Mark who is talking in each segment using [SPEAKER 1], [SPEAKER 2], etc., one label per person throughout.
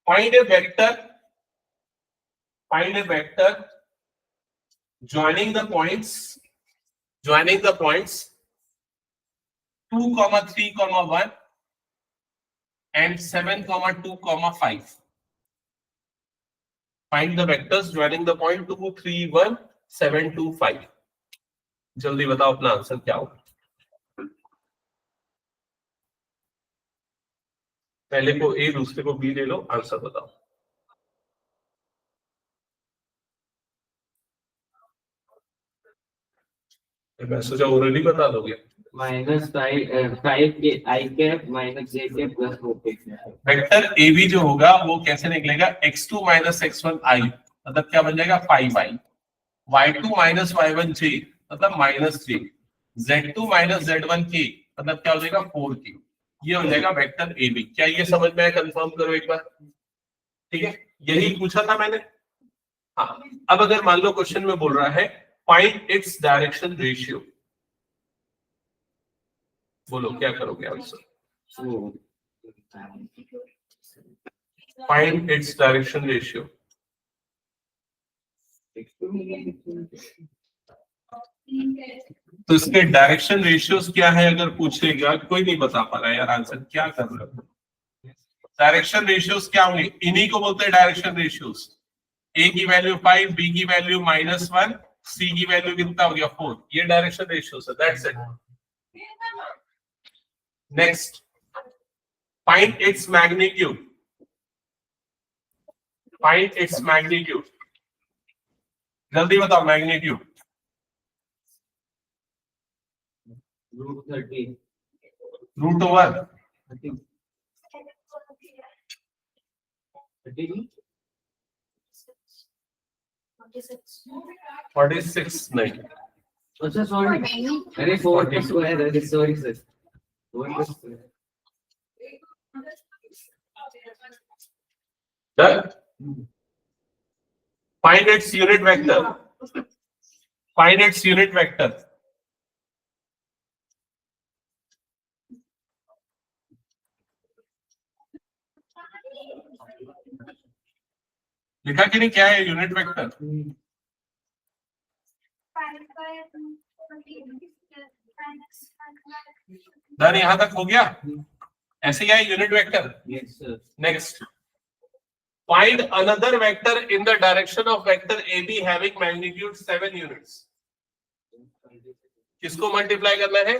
[SPEAKER 1] Find a vector joining the points 2, 3, 1 and 7, 2, 5. Find the vectors joining the point 2, 3, 1, 7, 2, 5. जल्दी बताओ अपना answer क्या होगा। पहले को ए दूसरे को बी ले लो, आंसर बताओ। मैं सोचा ओरली बता दोगे।
[SPEAKER 2] -5 के I cap minus J cap plus okay.
[SPEAKER 1] Vector A B जो होगा वो कैसे निकलेगा, x2 - x1 i मतलब क्या बन जाएगा 5i, y2 - y1 j मतलब -j, z2 - z1 k मतलब क्या हो जाएगा 4k। ये हो जाएगा वेक्टर ए बी। क्या ये समझ में आया? कंफर्म करो एक बार, ठीक है। यही पूछा था मैंने। हाँ, अब अगर मान लो क्वेश्चन में बोल रहा है फाइंड इट्स डायरेक्शन रेशियो, बोलो क्या करोगे answer? Find its direction ratio. तो इसके डायरेक्शन रेशियोज क्या है अगर पूछेगा, कोई नहीं बता पा रहा यार आंसर, क्या कर रहे हो? डायरेक्शन रेशियोज क्या होंगे? इन्हीं को बोलते हैं डायरेक्शन रेशियोज। ए की वैल्यू 5, बी की वैल्यू -1, सी की वैल्यू कितना हो गया 4। ये डायरेक्शन रेशियोज है, that's it. Next, find its magnitude. Find its magnitude, जल्दी बताओ मैग्नीट्यूड।
[SPEAKER 2] √30
[SPEAKER 1] रूट ओवर 46 नहीं,
[SPEAKER 2] अच्छा सॉरी, अरे 4 का स्क्वायर है, सॉरी सर 4 का square.
[SPEAKER 1] Find its unit vector. Find its unit vector. लिखा कि नहीं, क्या है यूनिट वेक्टर? डन, यहां तक हो गया। ऐसे क्या है unit vector? Next, find another vector in the direction of vector AB having magnitude 7 units. किसको मल्टीप्लाई करना है?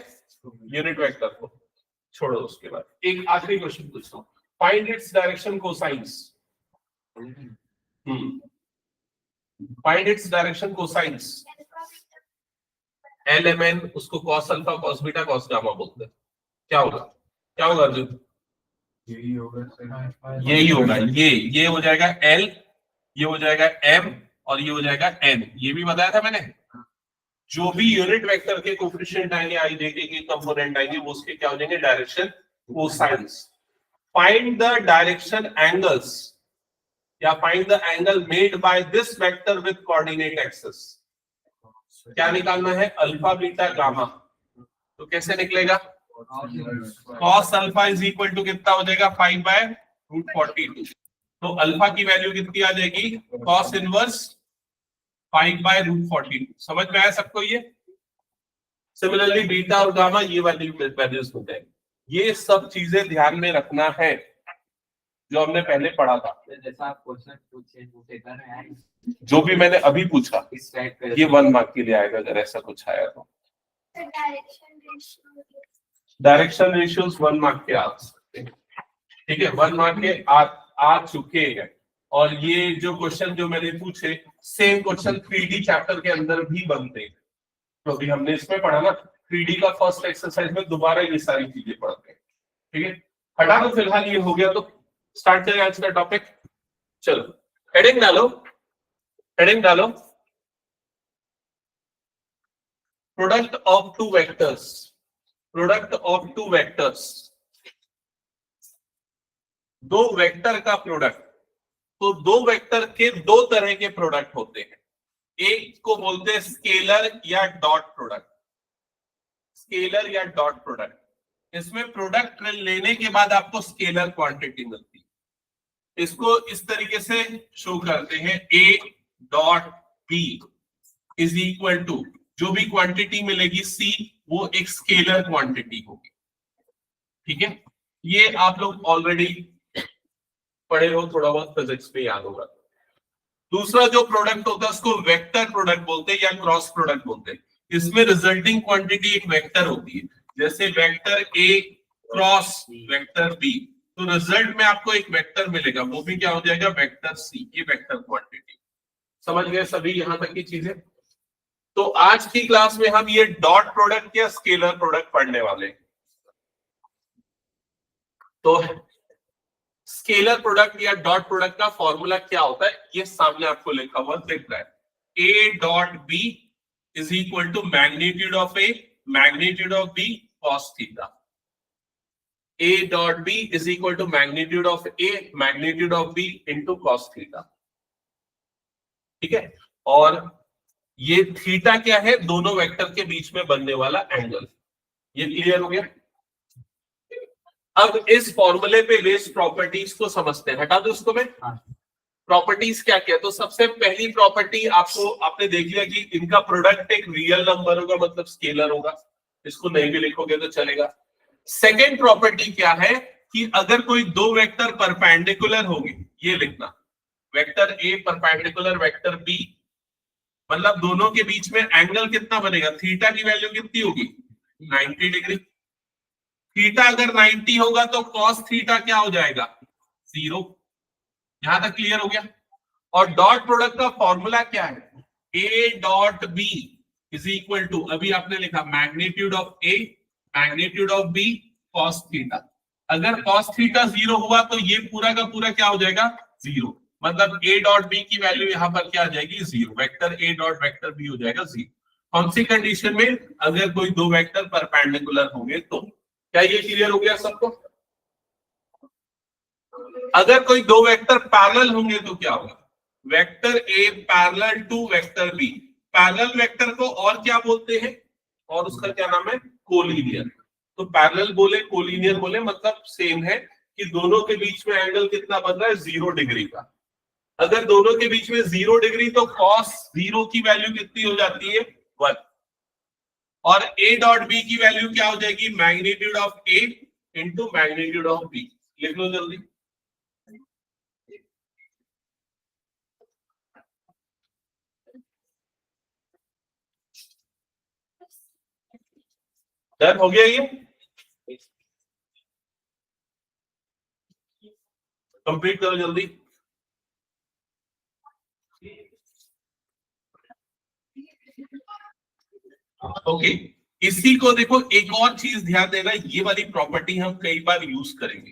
[SPEAKER 1] यूनिट वेक्टर को। छोड़ो, उसके बाद एक आखिरी क्वेश्चन पूछता हूं, find its direction cosines. Find its direction cosines. LMN उसको cos alpha, cos beta, cos gamma बोलते हैं। क्या होगा? क्या होगा अर्जुन? यही होगा। ये हो जाएगा L, ये हो जाएगा M और ये हो जाएगा N। ये भी बताया था मैंने। जो भी यूनिट वेक्टर के कोएफिशिएंट आएंगे, आई जेके के कंपोनेंट आएंगे, वो उसके क्या हो जाएंगे? Direction cosines. Find the direction angles या find the angle made by this vector with coordinate axis. क्या निकालना है? Alpha beta gamma. तो कैसे निकलेगा? cos alpha is equal to कितना हो जाएगा? 5/√42। तो अल्फा की वैल्यू कितनी आ जाएगी? cos inverse 5/√42। समझ में आया सबको ये? सिमिलरली बीटा और गामा ये वैल्यूज हो जाएंगे। ये सब चीजें ध्यान में रखना है जो हमने पहले पढ़ा था।
[SPEAKER 2] जैसा आप क्वेश्चन पूछे कर रहे हैं,
[SPEAKER 1] जो भी मैंने अभी पूछा
[SPEAKER 2] इस टाइप का
[SPEAKER 1] ये 1 मार्क के लिए आएगा अगर ऐसा कुछ आया तो। डायरेक्शन रेशियोज 1 मार्क के आ सकते हैं, ठीक है। 1 मार्क के आ चुके हैं। और ये जो क्वेश्चन जो मैंने पूछे, सेम क्वेश्चन 3D चैप्टर के अंदर भी बनते हैं। तो अभी हमने इसमें पढ़ा ना, 3D का फर्स्ट एक्सरसाइज में दोबारा ये सारी चीजें पढ़ते हैं, ठीक है। हटा दो फिलहाल, ये हो गया तो स्टार्ट करें आज का टॉपिक। चलो हेडिंग डालो, हेडिंग डालो। Product of two vectors. Product of two vectors, दो वेक्टर का प्रोडक्ट। तो दो वेक्टर के दो तरह के प्रोडक्ट होते हैं। एक को बोलते हैं स्केलर या डॉट प्रोडक्ट। स्केलर या डॉट प्रोडक्ट, इसमें प्रोडक्ट लेने के बाद आपको स्केलर क्वांटिटी मिलती है। इसको इस तरीके से शो करते हैं, A dot B is equal to जो भी क्वांटिटी मिलेगी C वो एक स्केलर क्वांटिटी होगी। ठीक है, ये आप लोग ऑलरेडी पढ़े हो, थोड़ा बहुत फिजिक्स में याद होगा। दूसरा जो प्रोडक्ट होता है उसको वेक्टर प्रोडक्ट बोलते हैं या क्रॉस प्रोडक्ट बोलते हैं। इसमें रिजल्टिंग क्वांटिटी एक वेक्टर होती है, जैसे vector A cross vector B, तो रिजल्ट में आपको एक वेक्टर मिलेगा, वो भी क्या हो जाएगा, वेक्टर C। ये वेक्टर क्वांटिटी। समझ गए सभी यहां तक की चीजें? तो आज की क्लास में हम ये डॉट प्रोडक्ट या स्केलर प्रोडक्ट पढ़ने वाले हैं। तो स्केलर प्रोडक्ट या डॉट प्रोडक्ट का फॉर्मूला क्या होता है, ये सामने आपको लिखा हुआ दिख रहा है। A dot B is equal to magnitude of A magnitude of B cos theta. A dot B is equal to magnitude of A magnitude of B into cos theta. ठीक है, और ये थीटा क्या है, दोनों वेक्टर के बीच में बनने वाला एंगल। ये क्लियर हो गया? अब इस फॉर्मूले पे बेस्ड प्रॉपर्टीज को समझते हैं। हटा दो इसको मैं। प्रॉपर्टीज क्या क्या है? तो सबसे पहली प्रॉपर्टी आपने देख लिया कि इनका प्रोडक्ट एक रियल नंबर होगा, मतलब स्केलर होगा। इसको नहीं भी लिखोगे तो चलेगा। सेकेंड प्रॉपर्टी क्या है कि अगर कोई दो वेक्टर परपेंडिकुलर होंगे, ये लिखना, vector A perpendicular vector B, मतलब दोनों के बीच में एंगल कितना बनेगा, थीटा की वैल्यू कितनी होगी, 90 डिग्री। थीटा अगर 90 होगा तो cos थीटा क्या हो जाएगा, 0। यहां तक क्लियर हो गया? और डॉट प्रोडक्ट का फॉर्मूला क्या है, A dot B is equal to, अभी आपने लिखा magnitude of A magnitude of B cos theta. अगर cos थीटा 0 हुआ तो ये पूरा का पूरा क्या हो जाएगा, 0। मतलब A डॉट B की वैल्यू यहां पर क्या आ जाएगी, 0। Vector A dot vector B हो जाएगा 0। कौन सी कंडीशन में, अगर कोई दो वेक्टर परपेंडिकुलर होंगे तो। क्या ये क्लियर हो गया सबको? अगर कोई दो वेक्टर पैरेलल होंगे तो क्या होगा, vector A parallel to vector B। Parallel vector को और क्या बोलते हैं, और उसका क्या नाम है, कोलिनियर। तो पैरेलल बोले कोलिनियर बोले मतलब सेम है कि दोनों के बीच में एंगल कितना बन रहा है, 0 डिग्री का। अगर दोनों के बीच में 0 डिग्री तो cos 0 की वैल्यू कितनी हो जाती है, 1। और A डॉट B की वैल्यू क्या हो जाएगी, magnitude of A into magnitude of B। लिख लो जल्दी। डन हो गया? ये कंप्लीट करो जल्दी। ओके, इसी को देखो, एक और चीज ध्यान देना, ये वाली प्रॉपर्टी हम कई बार यूज करेंगे।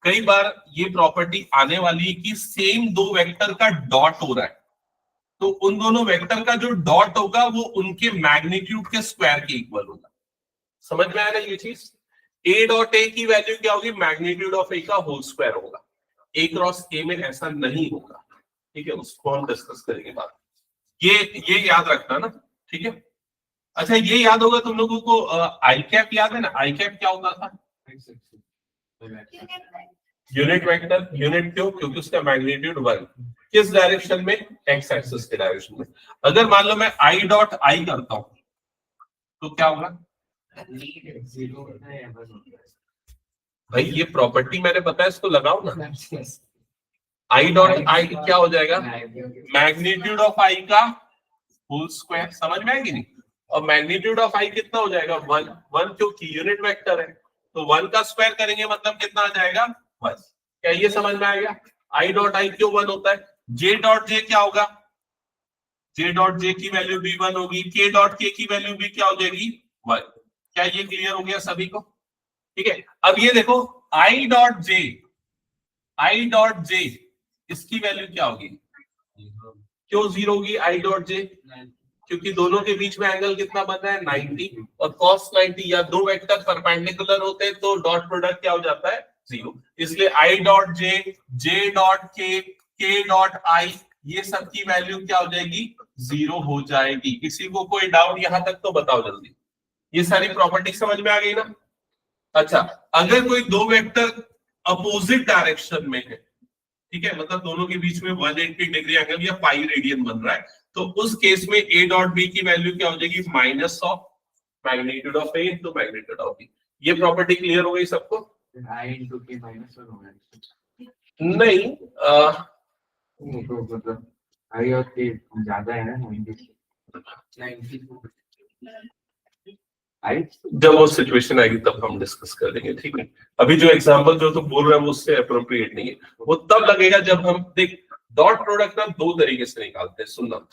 [SPEAKER 1] कई बार ये प्रॉपर्टी आने वाली है कि सेम दो वेक्टर का डॉट हो रहा है, तो उन दोनों वेक्टर का जो डॉट होगा वो उनके मैग्नीट्यूड के स्क्वायर के इक्वल होगा। समझ में आया ना ये चीज? A डॉट A की वैल्यू क्या होगी, मैग्नीट्यूड ऑफ A का होल स्क्वायर होगा। A क्रॉस A में ऐसा नहीं होगा। ठीक है, उसको हम डिस्कस करेंगे बाद। ये याद रखना ना, ठीक है? अच्छा, ये याद होगा तुम लोगों को, आई कैप याद है ना? आई कैप क्या होता था, यूनिट वेक्टर। यूनिट क्यों, क्योंकि उसका मैग्नीट्यूड 1। किस डायरेक्शन में, एक्स एक्सिस के डायरेक्शन में। अगर मान लो मैं आई डॉट आई करता हूं तो क्या होगा, भाई ये प्रॉपर्टी मैंने बताया, इसको लगाओ ना। आई डॉट आई क्या हो जाएगा, मैग्नीट्यूड ऑफ आई का होल स्क्वायर। समझ में आएगी नहीं? और मैग्नीट्यूड ऑफ आई कितना हो जाएगा, 1 क्योंकि यूनिट वेक्टर है, तो 1 का स्क्वायर करेंगे मतलब कितना आ जाएगा, 1। क्या ये समझ में आएगा? आई डॉट आई क्यों 1 होता है। जे डॉट जे क्या होगा, जे डॉट जे की वैल्यू भी 1 होगी, के डॉट के की वैल्यू भी क्या हो जाएगी, 1। क्या ये क्लियर हो गया सभी को? ठीक है, अब ये देखो, आई डॉट जे इसकी वैल्यू क्या होगी, क्यों 0 होगी आई डॉट जे, क्योंकि दोनों के बीच में एंगल कितना बन रहा है, 90। और cos 90, या दो वेक्टर परपेंडिकुलर होते हैं तो डॉट प्रोडक्ट क्या हो जाता है, 0। इसलिए आई डॉट जे डॉट के डॉट आई, ये सब की वैल्यू क्या हो जाएगी, 0 हो जाएगी। किसी को कोई डाउट यहां तक तो बताओ जल्दी। ये सारी प्रॉपर्टी समझ में आ गई ना? अच्छा, अगर कोई दो वेक्टर अपोजिट डायरेक्शन में है, ठीक है, मतलब दोनों के बीच में 180 डिग्री एंगल या पाई रेडियन बन रहा है, तो उस केस में a डॉट b की वैल्यू क्या हो जाएगी, minus of magnitude of a into magnitude of b। ये प्रॉपर्टी क्लियर हो गई सबको?
[SPEAKER 2] I into k minus 1 होगा।
[SPEAKER 1] नहीं,
[SPEAKER 2] तो मतलब I और k ज्यादा है ना 92।
[SPEAKER 1] जब वो सिचुएशन आएगी तब हम डिस्कस कर लेंगे, ठीक है। अभी जो एग्जांपल जो तुम बोल रहे हो वो उससे अप्रोप्रिएट नहीं है, वो तब लगेगा जब हम देख डॉट प्रोडक्ट ना दो तरीके से निकालते हैं, सुनना।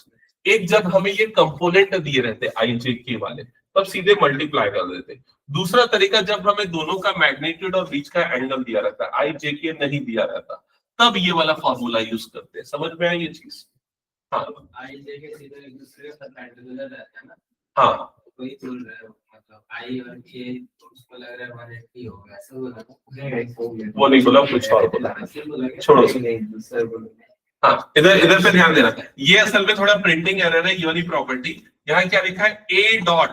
[SPEAKER 1] एक, जब हमें ये कंपोनेंट दिए रहते आई जे के वाले, तब सीधे मल्टीप्लाई कर देते। दूसरा तरीका, जब हमें दोनों का मैग्नीट्यूड और बीच का एंगल दिया रहता है, आई जे के नहीं दिया रहता, तब ये वाला फॉर्मूला यूज करते हैं। समझ में आई ये चीज? हाँ,
[SPEAKER 2] आई जे के सीधे एक दूसरे के साथ परपेंडिकुलर रहता है ना।
[SPEAKER 1] हाँ,
[SPEAKER 2] कोई बोल रहा है मतलब आई और के उसको लग रहा है 180 होगा, ऐसा बोला ना?
[SPEAKER 1] वो नहीं बोला, कुछ और बोला, छोड़ो। हाँ, इधर इधर पे ध्यान देना, ये असल में थोड़ा प्रिंटिंग एरर है, ये वाली प्रॉपर्टी। यहाँ क्या लिखा है, a dot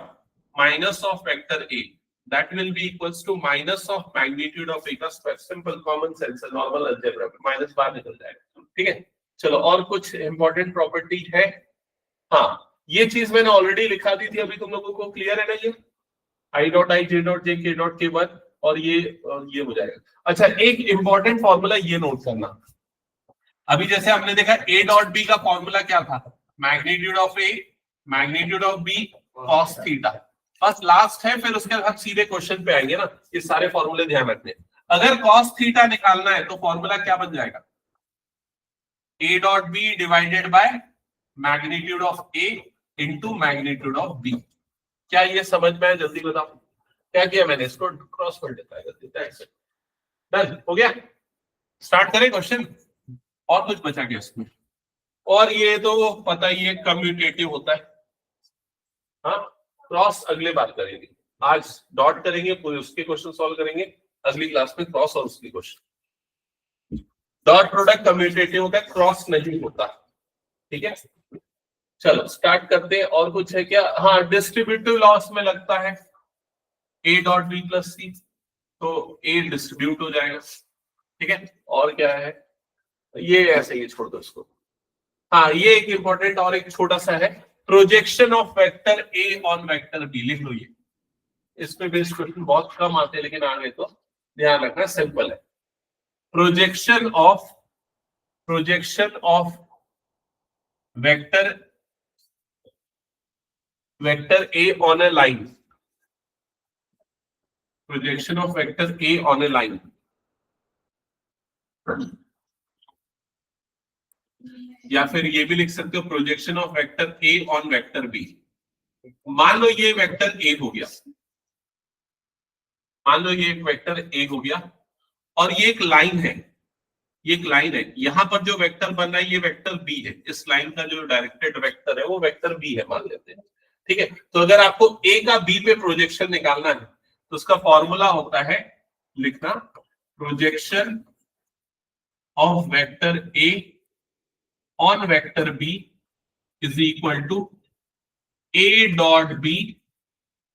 [SPEAKER 1] minus of vector a that will be equals to minus of magnitude of a का स्क्वायर। सिंपल कॉमन सेंस है, नॉर्मल अलजेब्रा में माइनस बाहर निकल जाएगा, ठीक है। चलो, और कुछ इंपॉर्टेंट प्रॉपर्टी है? हाँ, ये चीज मैंने ऑलरेडी लिखा दी थी, अभी तुम लोगों को क्लियर है ना? ये I dot I J dot J के डॉट के बाद और ये हो जाएगा। अच्छा, एक इंपॉर्टेंट फॉर्मूला ये नोट करना, अभी जैसे हमने देखा ए डॉट बी का फॉर्मूला क्या था, magnitude of A magnitude of B cos theta. बस लास्ट है, फिर उसके बाद सीधे क्वेश्चन पे आएंगे ना, ये सारे फॉर्मूले ध्यान रखने। अगर कॉस थीटा निकालना है तो फॉर्मूला क्या बन जाएगा, A dot B divided by magnitude of A into magnitude of B. क्या ये समझ में आया? जल्दी बताओ क्या किया मैंने, इसको क्रॉस मल्टीप्लाई कर दिया, डन हो गया। स्टार्ट करें क्वेश्चन, और कुछ बचा गया इसमें? और ये तो पता ही है, कम्यूटेटिव होता है। हाँ, क्रॉस अगले बार करेंगे, आज डॉट करेंगे, पूरे उसके क्वेश्चन सॉल्व करेंगे, अगली क्लास में क्रॉस और उसके क्वेश्चन। डॉट प्रोडक्ट कम्यूटेटिव होता है, क्रॉस नहीं होता, ठीक है। चलो स्टार्ट करते हैं। और कुछ है क्या? हाँ, डिस्ट्रीब्यूटिव लॉस में लगता है a डॉट बी प्लस सी, तो a डिस्ट्रीब्यूट हो जाएगा, ठीक है। और क्या है, ये ऐसे ही छोड़ दो इसको। हाँ, ये एक इंपॉर्टेंट और एक छोटा सा है, projection of vector a on vector b। लिख लो ये, इसमें बेस्ड क्वेश्चन बहुत कम आते हैं, लेकिन आ गए तो ध्यान रखना, सिंपल है। Projection of vector a on a line, projection of vector a on a line, या फिर ये भी लिख सकते हो projection of vector a on vector b। मान लो ये वेक्टर a हो गया, मान लो ये एक वेक्टर a हो गया, और ये एक लाइन है, ये एक लाइन है, यहां पर जो वेक्टर बन रहा है ये वेक्टर b है, इस लाइन का जो डायरेक्टेड वेक्टर है वो वेक्टर b है मान लेते हैं, ठीक है। तो अगर आपको a का b पे प्रोजेक्शन निकालना है तो उसका फॉर्मूला होता है, लिखना, projection of vector a on vector b is equal to a dot b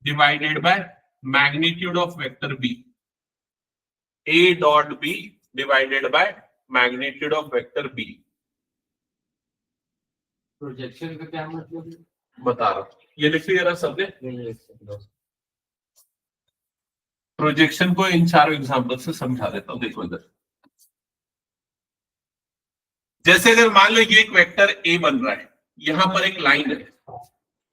[SPEAKER 1] divided by magnitude of vector b। a dot b divided by magnitude of vector b।
[SPEAKER 2] Projection का क्या मतलब है?
[SPEAKER 1] बता रहा हूं, ये लिख लिया जरा सबने। प्रोजेक्शन को इन चारों एग्जांपल से समझा देता हूं, देखो इधर। जैसे अगर मान लो ये एक वेक्टर ए बन रहा है, यहां पर एक लाइन है,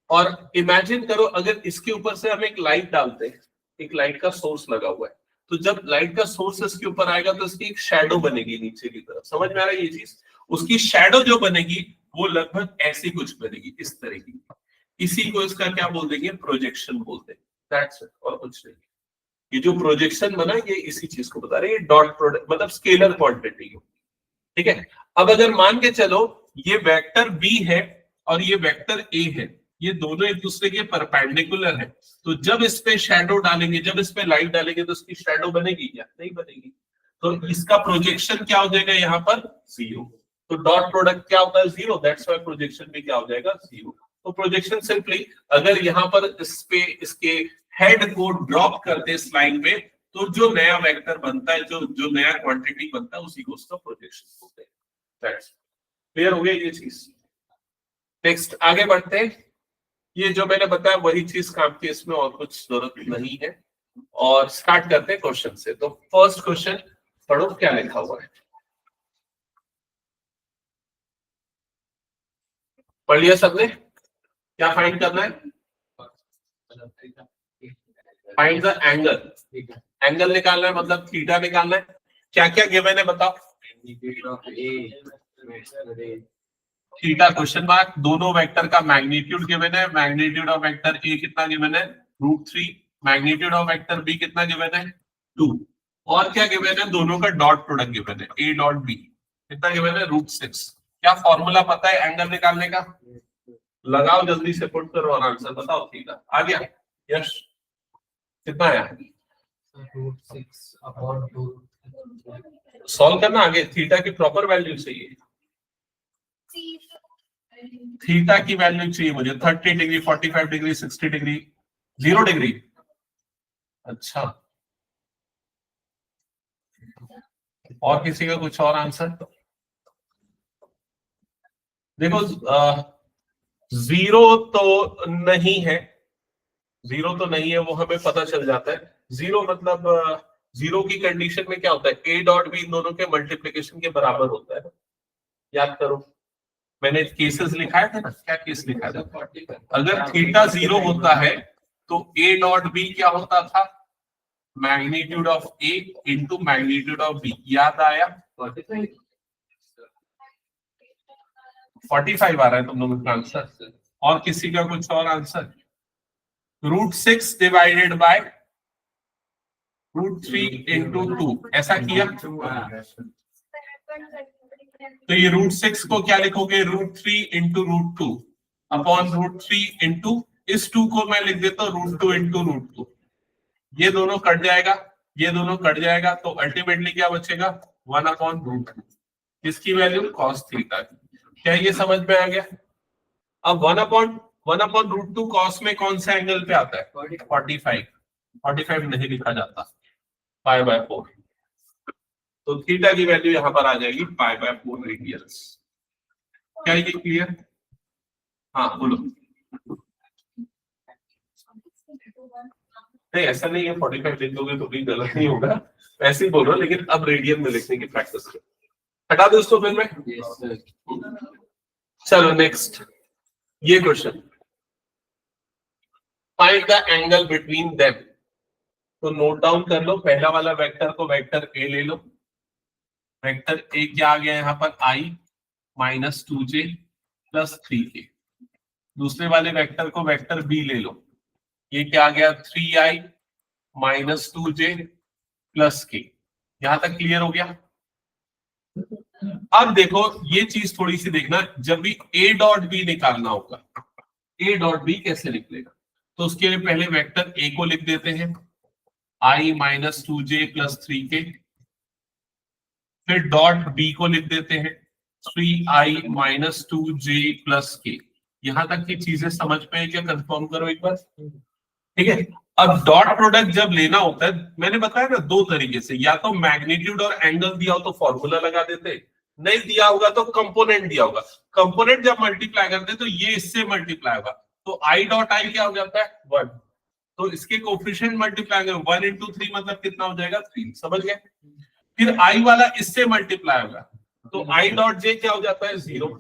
[SPEAKER 1] और इमेजिन करो अगर इसके ऊपर से हम एक लाइट डालते हैं, एक लाइट का सोर्स लगा हुआ है, तो जब लाइट का सोर्स इसके ऊपर आएगा तो इसकी एक शैडो बनेगी नीचे की तरफ। समझ में आ रहा है ये चीज? उसकी शैडो जो बनेगी वो लगभग ऐसी कुछ बनेगी, इस तरह की। इसी को इसका क्या बोल देंगे, प्रोजेक्शन बोलते हैं। दैट्स इट, और कुछ नहीं। ये जो प्रोजेक्शन बना ये इसी चीज को बता रहे हैं, डॉट प्रोडक्ट मतलब स्केलर क्वांटिटी, ठीक है। अब अगर मान के चलो ये वेक्टर b है और ये वेक्टर a है, ये दोनों एक दूसरे के परपेंडिकुलर है, तो जब इस पे शैडो डालेंगे, जब इस पे लाइट डालेंगे तो इसकी शैडो बनेगी क्या? नहीं बनेगी। तो इसका प्रोजेक्शन क्या हो जाएगा यहाँ पर? 0। तो डॉट प्रोडक्ट क्या होता है? 0। दैट्स व्हाई प्रोजेक्शन भी क्या हो जाएगा? 0। तो प्रोजेक्शन सिंपली, अगर यहाँ पर इस पे इसके हेड को ड्रॉप करते इस लाइन पे, तो जो नया वेक्टर बनता है, जो नया क्वांटिटी बनता है, उसी को उसका प्रोजेक्शन बोलते हैं। क्लियर हो गया ये चीज। नेक्स्ट आगे बढ़ते हैं। ये जो मैंने बताया वही चीज काम की, इसमें और कुछ जरूरत नहीं है। और स्टार्ट करते हैं क्वेश्चन से। तो फर्स्ट क्वेश्चन पढ़ो क्या लिखा हुआ है। पढ़ लिया सबने? क्या फाइंड करना है? Find the angle. एंगल निकालना है, मतलब थीटा निकालना है। क्या क्या गिवन है बताओ? थीटा क्वेश्चन मार्क, दोनों वेक्टर का मैग्नीट्यूड गिवन है। मैग्नीट्यूड ऑफ वेक्टर ए कितना गिवन है? √3। मैग्नीट्यूड ऑफ वेक्टर बी कितना गिवन है? 2। और क्या गिवन है? दोनों का डॉट प्रोडक्ट गिवन है, ए डॉट बी कितना गिवन है? √6। क्या फॉर्मूला पता है एंगल निकालने का? लगाओ जल्दी से, पुट करो और आंसर बताओ। थीटा आ गया? यस, कितना आया?
[SPEAKER 2] √6/2।
[SPEAKER 1] सॉल्व करना आगे। थीटा की प्रॉपर वैल्यू चाहिए। थीटा की वैल्यू चाहिए मुझे 30 डिग्री, 45 डिग्री, 60 डिग्री, 0 डिग्री। अच्छा, और किसी का कुछ और आंसर? देखो, 0 तो नहीं है, 0 तो नहीं है, वो हमें पता चल जाता है। 0 मतलब 0 की कंडीशन में क्या होता है? ए डॉट बी इन दोनों के मल्टीप्लिकेशन के बराबर होता है। याद करो, मैंने केसेस लिखाए थे ना। क्या केस लिखा था? अगर थीटा 0 होता है तो ए डॉट बी क्या होता था? Magnitude of A into magnitude of B. याद आया? 45 आ रहा है तुम लोगों का आंसर। और किसी का कुछ और आंसर? √6 डिवाइडेड बाय √3 इंटू 2, ऐसा किया तो ये √6 को क्या लिखोगे? √3 इंटू √2 अपॉन √3 इंटू, इस 2 को मैं लिख देता हूँ √2 इंटू √2। ये दोनों कट जाएगा, ये दोनों कट जाएगा, तो अल्टीमेटली क्या बचेगा? 1/√2। किसकी वैल्यू? cos थीटा की। क्या ये समझ में आ गया? अब 1/√2 cos में कौन सा एंगल पे आता है? 45। 45 नहीं लिखा जाता, π/4। तो थीटा की वैल्यू यहां पर आ जाएगी π/4 रेडियंस। क्या ये क्लियर? हाँ बोलो। नहीं, ऐसा नहीं है, 45 लिख दोगे तो भी गलत नहीं होगा, ऐसे ही बोल रहा हूं, लेकिन अब रेडियन में लिखने की प्रैक्टिस करो। हटा दो इसको फिर मैं। चलो नेक्स्ट, ये question, find the angle between them. तो नोट डाउन कर लो, पहला वाला वेक्टर को वेक्टर ए ले लो। वेक्टर ए क्या आ गया यहाँ पर? i -2j + 3k। दूसरे वाले वेक्टर को वेक्टर बी ले लो। ये क्या आ गया? 3i -2j + k। यहां तक क्लियर हो गया? अब देखो, ये चीज थोड़ी सी देखना, जब भी a डॉट बी निकालना होगा, a डॉट बी कैसे निकलेगा? तो उसके लिए पहले वेक्टर a को लिख देते हैं, i -2j + 3k। फिर डॉट बी को लिख देते हैं 3i -2j + k। यहां तक की चीजें समझ में है क्या? कंफर्म करो एक बार। ठीक है, अब डॉट प्रोडक्ट जब लेना होता है, मैंने बताया ना दो तरीके से, या तो मैग्नीट्यूड और एंगल दिया हो तो फॉर्मूला लगा देते, नहीं दिया होगा तो कंपोनेंट दिया होगा। कंपोनेंट जब मल्टीप्लाई करते तो ये इससे मल्टीप्लाई होगा, तो i डॉट आई क्या हो जाता है? 1। तो इसके कोफिशिएंट मल्टीप्लाई करो, 1 × 3 मतलब कितना हो जाएगा? 3। समझ गए? फिर i वाला इससे मल्टीप्लाई होगा, तो i डॉट j क्या हो जाता है? 0।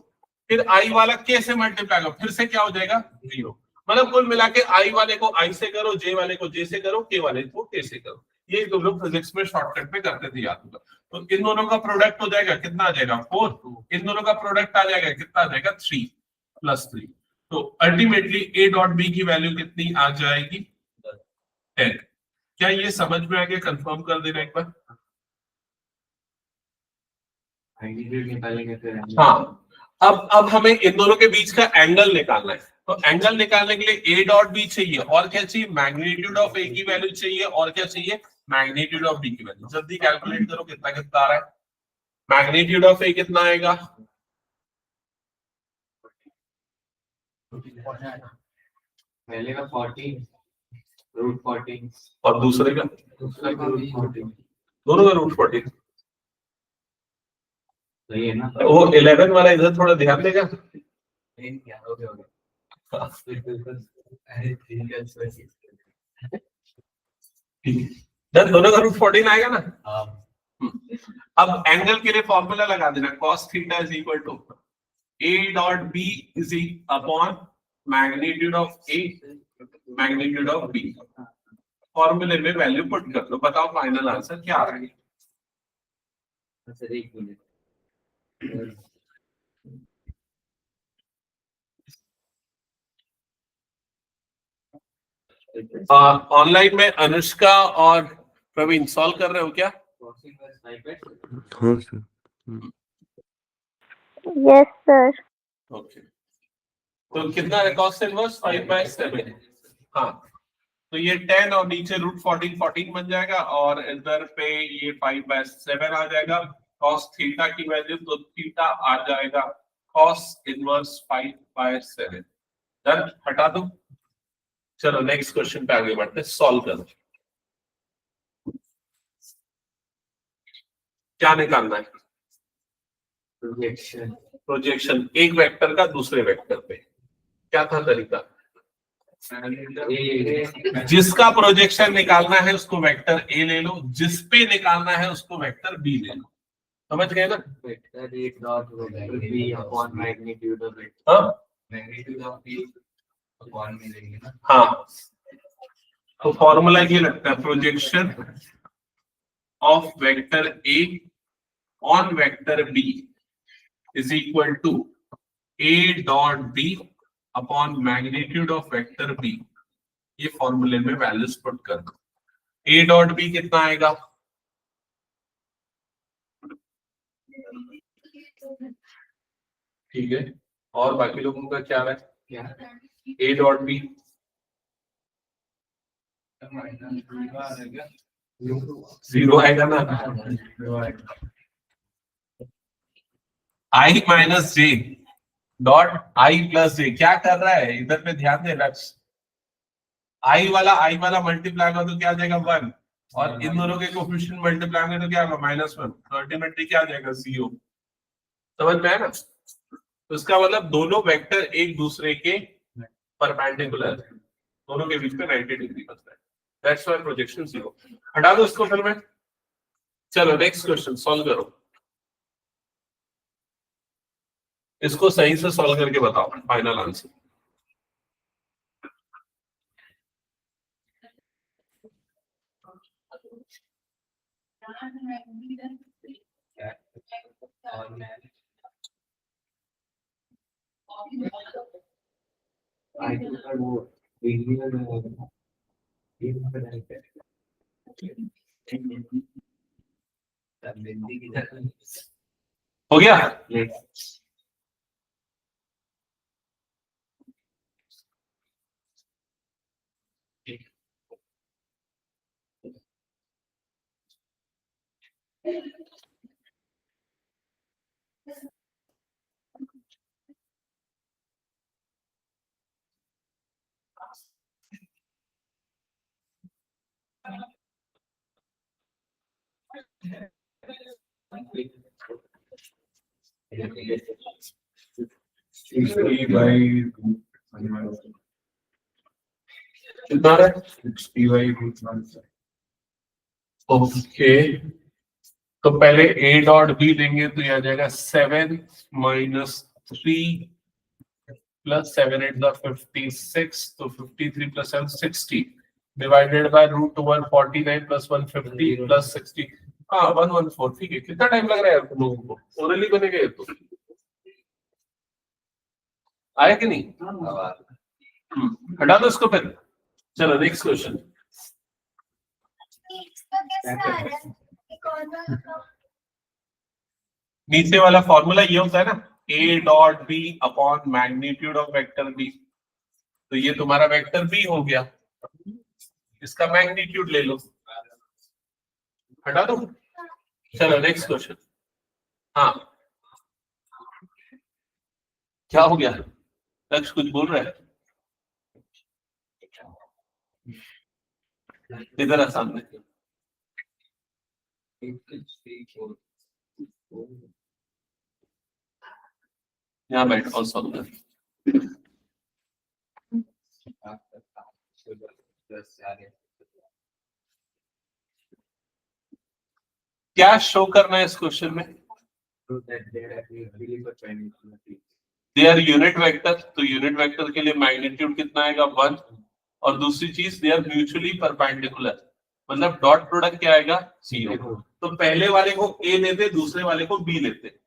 [SPEAKER 1] फिर i वाला k से मल्टीप्लाई होगा, फिर से क्या हो जाएगा? 0। मतलब कुल मिला के i वाले को i से करो, j वाले को j से करो, k वाले को k से करो। ये तुम लोग फिजिक्स में शॉर्टकट में करते थे, याद होगा। तो इन दोनों का प्रोडक्ट हो जाएगा, कितना आ जाएगा? 4। इन दोनों का प्रोडक्ट आ जाएगा, कितना आ जाएगा? 3 + 3। तो अल्टीमेटली a डॉट b की वैल्यू कितनी आ जाएगी? 10। क्या ये समझ में आ गया? कंफर्म कर देना एक बार। हाँ, अब हमें इन दोनों के बीच का एंगल निकालना है। तो एंगल निकालने के लिए a डॉट बी चाहिए, और क्या चाहिए? मैग्नीट्यूड ऑफ a की वैल्यू चाहिए, और क्या चाहिए? मैग्नीट्यूड ऑफ b की वैल्यू। जल्दी कैलकुलेट करो, कितना कितना आ रहा है? मैग्नीट्यूड ऑफ a कितना आएगा?
[SPEAKER 2] पहले का 40 √14
[SPEAKER 1] और दूसरे का
[SPEAKER 2] दूसरा का √14
[SPEAKER 1] दोनों का √14।
[SPEAKER 2] सही है ना?
[SPEAKER 1] वो 11 वाला इधर थोड़ा ध्यान देगा।
[SPEAKER 2] क्या हो गया? अरे ठीक है,
[SPEAKER 1] इधर दोनों का √14 आएगा ना।
[SPEAKER 2] हाँ।
[SPEAKER 1] अब एंगल के लिए फॉर्मूला लगा देना, cos theta is equal to a dot b is upon magnitude of a magnitude of b। फॉर्मूले में वैल्यू पुट कर दो, बताओ फाइनल आंसर क्या आ रहा है।
[SPEAKER 2] सर एक मिनट,
[SPEAKER 1] ऑनलाइन में अनुष्का और प्रवीण सॉल्व कर रहे हो क्या?
[SPEAKER 3] हाँ सर।
[SPEAKER 4] Yes, sir.
[SPEAKER 1] ओके, तो कितना है cos इनवर्स 5/7। हाँ, तो ये 10 और नीचे √14 बन जाएगा और इधर पे ये 5/7 आ जाएगा। cos थीटा की वैल्यू तो थीटा आ जाएगा cos इनवर्स 5/7। डन, हटा दो। चलो नेक्स्ट क्वेश्चन पे आगे बढ़ते, सॉल्व करो। क्या निकालना है?
[SPEAKER 2] प्रोजेक्शन।
[SPEAKER 1] प्रोजेक्शन एक वेक्टर का दूसरे वेक्टर पे। क्या था तरीका? जिसका प्रोजेक्शन निकालना है उसको वेक्टर ए ले लो, जिस पे निकालना है उसको वेक्टर बी ले लो। समझ गए ना?
[SPEAKER 2] Vector A dot B upon magnitude of it.
[SPEAKER 1] हाँ
[SPEAKER 2] मैग्नीट्यूड ऑफ बी अपॉन में लेंगे ना।
[SPEAKER 1] हाँ, तो फॉर्मूला ये लगता है, projection of vector A on vector B is equal to A dot B upon magnitude of vector B. ये फॉर्मूले में वैल्यूज पुट कर दो। ए डॉट बी कितना आएगा? ठीक है, और बाकी लोगों का क्या है?
[SPEAKER 2] क्या?
[SPEAKER 1] ए डॉट बी जीरो आएगा ना। I minus J dot I plus J. क्या कर रहा है इधर पे ध्यान दे लक्ष्य। आई वाला मल्टीप्लाई कर तो क्या आ जाएगा 1, और इन दोनों के कोफिशिएंट मल्टीप्लाई करें तो क्या होगा -1। तो अल्टीमेटली क्या आ जाएगा 0। समझ में आया ना? तो इसका मतलब दोनों वेक्टर एक दूसरे के परपेंडिकुलर है, दोनों के बीच में 90 डिग्री बनता है। That's why projection 0। हटा दो इसको फिर में। चलो नेक्स्ट क्वेश्चन सॉल्व करो। इसको सही से सॉल्व करके बताओ फाइनल आंसर। हो गया? कितना है? ओके, तो पहले ए डॉट बी लेंगे तो यह आ जाएगा 7 - 3 प्लस 7 8 56, तो 53 plus 7 60 divided by √149 plus 150 plus 60। हाँ 114। ठीक है, कितना टाइम लग रहा है तुम लोगों को? ओरली बनेगा ये तो। आया कि नहीं? हटा दो इसको फिर। चलो नेक्स्ट क्वेश्चन। नीचे वाला फॉर्मूला ये होता है ना, A dot B upon magnitude of vector B. तो ये तुम्हारा वेक्टर बी हो गया, इसका मैग्नीट्यूड ले लो। हटा दो। चलो नेक्स्ट क्वेश्चन। हाँ, क्या हो गया? लक्ष्य कुछ बोल रहा है? इधर है सामने। यहाँ बैठ और सॉल्व कर। क्या शो करना है इस क्वेश्चन में? दे आर यूनिट वेक्टर, तो यूनिट वेक्टर के लिए मैग्नीट्यूड कितना आएगा 1, और दूसरी चीज दे आर म्यूचुअली परपेंडिकुलर, मतलब डॉट प्रोडक्ट क्या आएगा 0। तो पहले वाले को ए लेते, दूसरे वाले को बी लेते।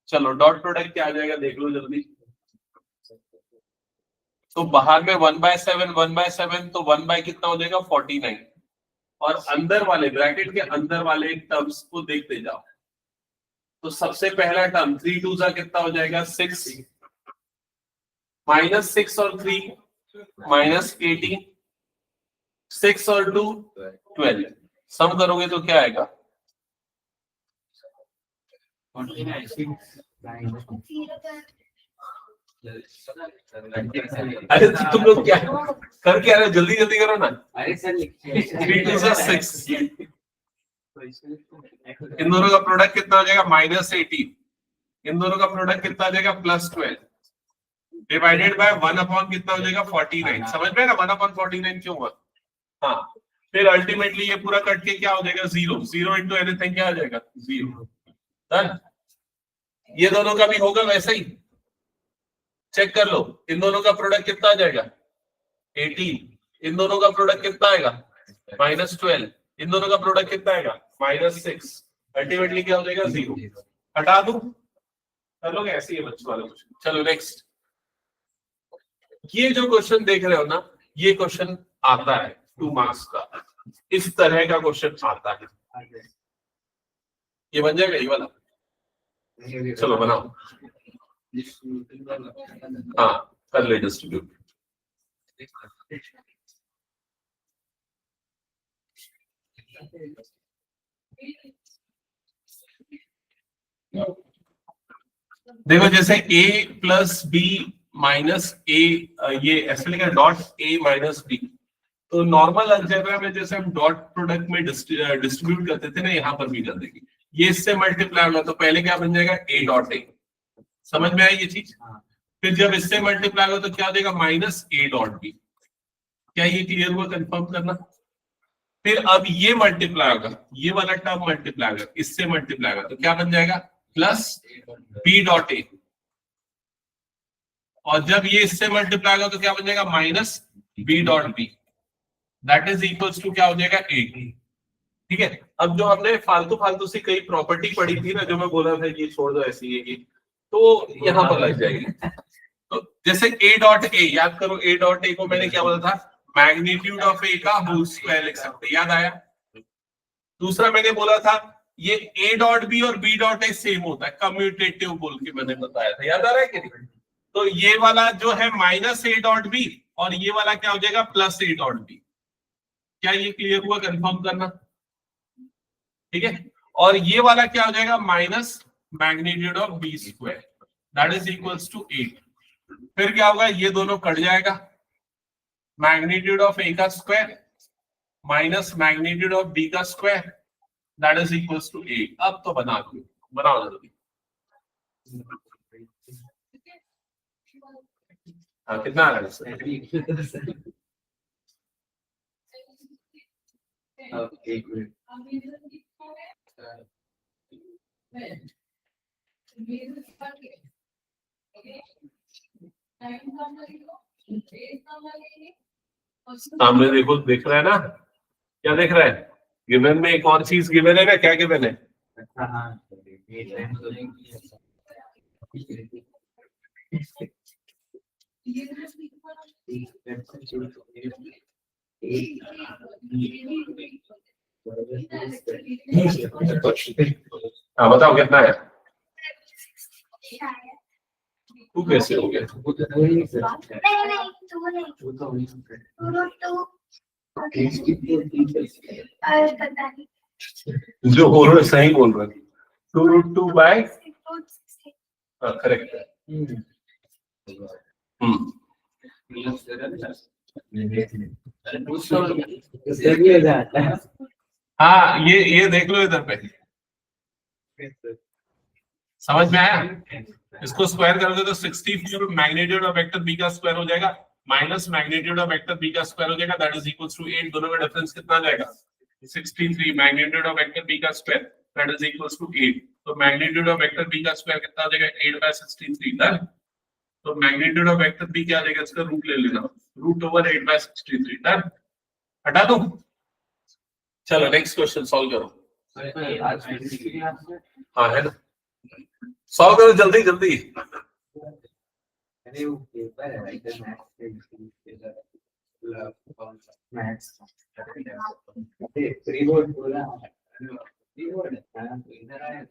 [SPEAKER 1] चलो डॉट प्रोडक्ट क्या आ जाएगा देख लो जल्दी। तो बाहर में 1/7 1/7, तो 1 बाय कितना हो जाएगा 49, और अंदर वाले ब्रैकेट के अंदर वाले टर्म्स को देखते जाओ। तो सबसे पहला टर्म 3 2 जा कितना हो जाएगा 6, -6 और 3 -18, 6 और 2 12, सम करोगे तो क्या आएगा? अरे तुम लोग क्या कर क्या रहे हो, जल्दी जल्दी करो ना।
[SPEAKER 2] अरे सर
[SPEAKER 1] 3 2 जा 6, इन दोनों का प्रोडक्ट कितना हो जाएगा -18, इन दोनों का प्रोडक्ट कितना हो जाएगा +12, डिवाइडेड बाय 1 अपॉन कितना हो जाएगा 49। समझ में ना 1 अपॉन 49 क्यों हुआ? हाँ, फिर अल्टीमेटली ये पूरा कट के क्या हो जाएगा 0, 0 इंटू एनीथिंग क्या आ जाएगा 0। डन। ये दोनों का भी होगा वैसा ही, चेक कर लो। इन दोनों का प्रोडक्ट कितना आ जाएगा 18, इन दोनों का प्रोडक्ट कितना आएगा -12, इन दोनों का प्रोडक्ट कितना आएगा -6, अल्टीमेटली क्या हो जाएगा 0। हटा दूं? कर लोगे ऐसे ही बच्चों वाला क्वेश्चन। चलो नेक्स्ट। ये जो क्वेश्चन देख रहे हो ना, ये क्वेश्चन आता है 2 मार्क्स का, इस तरह का क्वेश्चन आता है। ये बन जाएगा ये वाला? चलो बनाओ। हाँ कर ले डिस्ट्रीब्यूट। देखो जैसे a plus b minus a, ये ऐसे लिखा डॉट a माइनस b, तो नॉर्मल अलजेब्रा में जैसे हम डॉट प्रोडक्ट में डिस्ट्रीब्यूट करते थे ना, यहाँ पर भी कर देंगे। ये इससे मल्टीप्लाई होगा तो पहले क्या बन जाएगा a डॉट a। समझ में आई ये चीज? फिर जब इससे मल्टीप्लाई होगा तो क्या हो जाएगा -a डॉट b। क्या ये क्लियर हुआ? कंफर्म करना। फिर अब ये मल्टीप्लाई होगा, ये वाला टर्म मल्टीप्लाई होगा, इससे मल्टीप्लाई होगा तो क्या बन जाएगा +b डॉट a, और जब ये इससे मल्टीप्लाई होगा तो क्या बन जाएगा -b dot b, that is equals to क्या हो जाएगा 8। ठीक है। अब जो हमने फालतू सी कई प्रॉपर्टी पढ़ी थी ना, जो मैं बोला था ये छोड़ दो ऐसी ये, तो यहाँ पर लग जाएगी। तो जैसे a डॉट a, याद करो a डॉट a को मैंने क्या बोला था, मैग्नीट्यूड ऑफ a का होल स्क्वायर लिख सकते, याद आया? दूसरा मैंने बोला था ये a डॉट b और b डॉट a सेम होता है, कम्यूटेटिव बोल के मैंने बताया था, याद आ रहा है कि नहीं? तो ये वाला जो है -a डॉट b, और ये वाला क्या हो जाएगा +a डॉट b। क्या ये क्लियर हुआ? कंफर्म करना। ठीक है। और ये वाला क्या हो जाएगा minus magnitude of b square, that is equals to 8। फिर क्या होगा, ये दोनों कट जाएगा, मैग्नीट्यूड ऑफ a का square minus magnitude of b का square, that is equals to 8। अब तो बना दो, बनाओ जल्दी। हाँ कितना आ रहा है? सामने देखो, दिख रहा है ना? क्या दिख रहा है? गिवन में एक और चीज गिवन है ना, क्या गिवन है? हाँ बताओ कितना है? तू कैसे हो गया? जो बोल रहे सही बोल रहे, 2√2 बाय, करेक्ट है।
[SPEAKER 2] देख ले जाता है।
[SPEAKER 1] हाँ ये देख लो इधर पे, समझ में आया? इसको स्क्वायर करोगे तो 64 मैग्नीट्यूड ऑफ वेक्टर बी का स्क्वायर हो जाएगा minus magnitude of vector B का स्क्वायर हो जाएगा, दैट इज इक्वल्स टू 8। दोनों का डिफरेंस कितना आ जाएगा? 63 मैग्नीट्यूड ऑफ वेक्टर बी का square that is equals to 8। तो मैग्नीट्यूड ऑफ वेक्टर बी का स्क्वायर कितना आ जाएगा? 8/63 डन। तो मैग्नीट्यूड ऑफ वेक्टर बी क्या आ जाएगा? इसका रूट ले लेना, रूट ओवर 8/63 डन। हटा दो। चलो नेक्स्ट क्वेश्चन सॉल्व करो। हाँ है ना, सॉल्व करो जल्दी जल्दी।
[SPEAKER 2] अरे वो पेपर है राइटर मैथ्स प्री बोर्ड पूरा प्री बोर्ड है इधर आया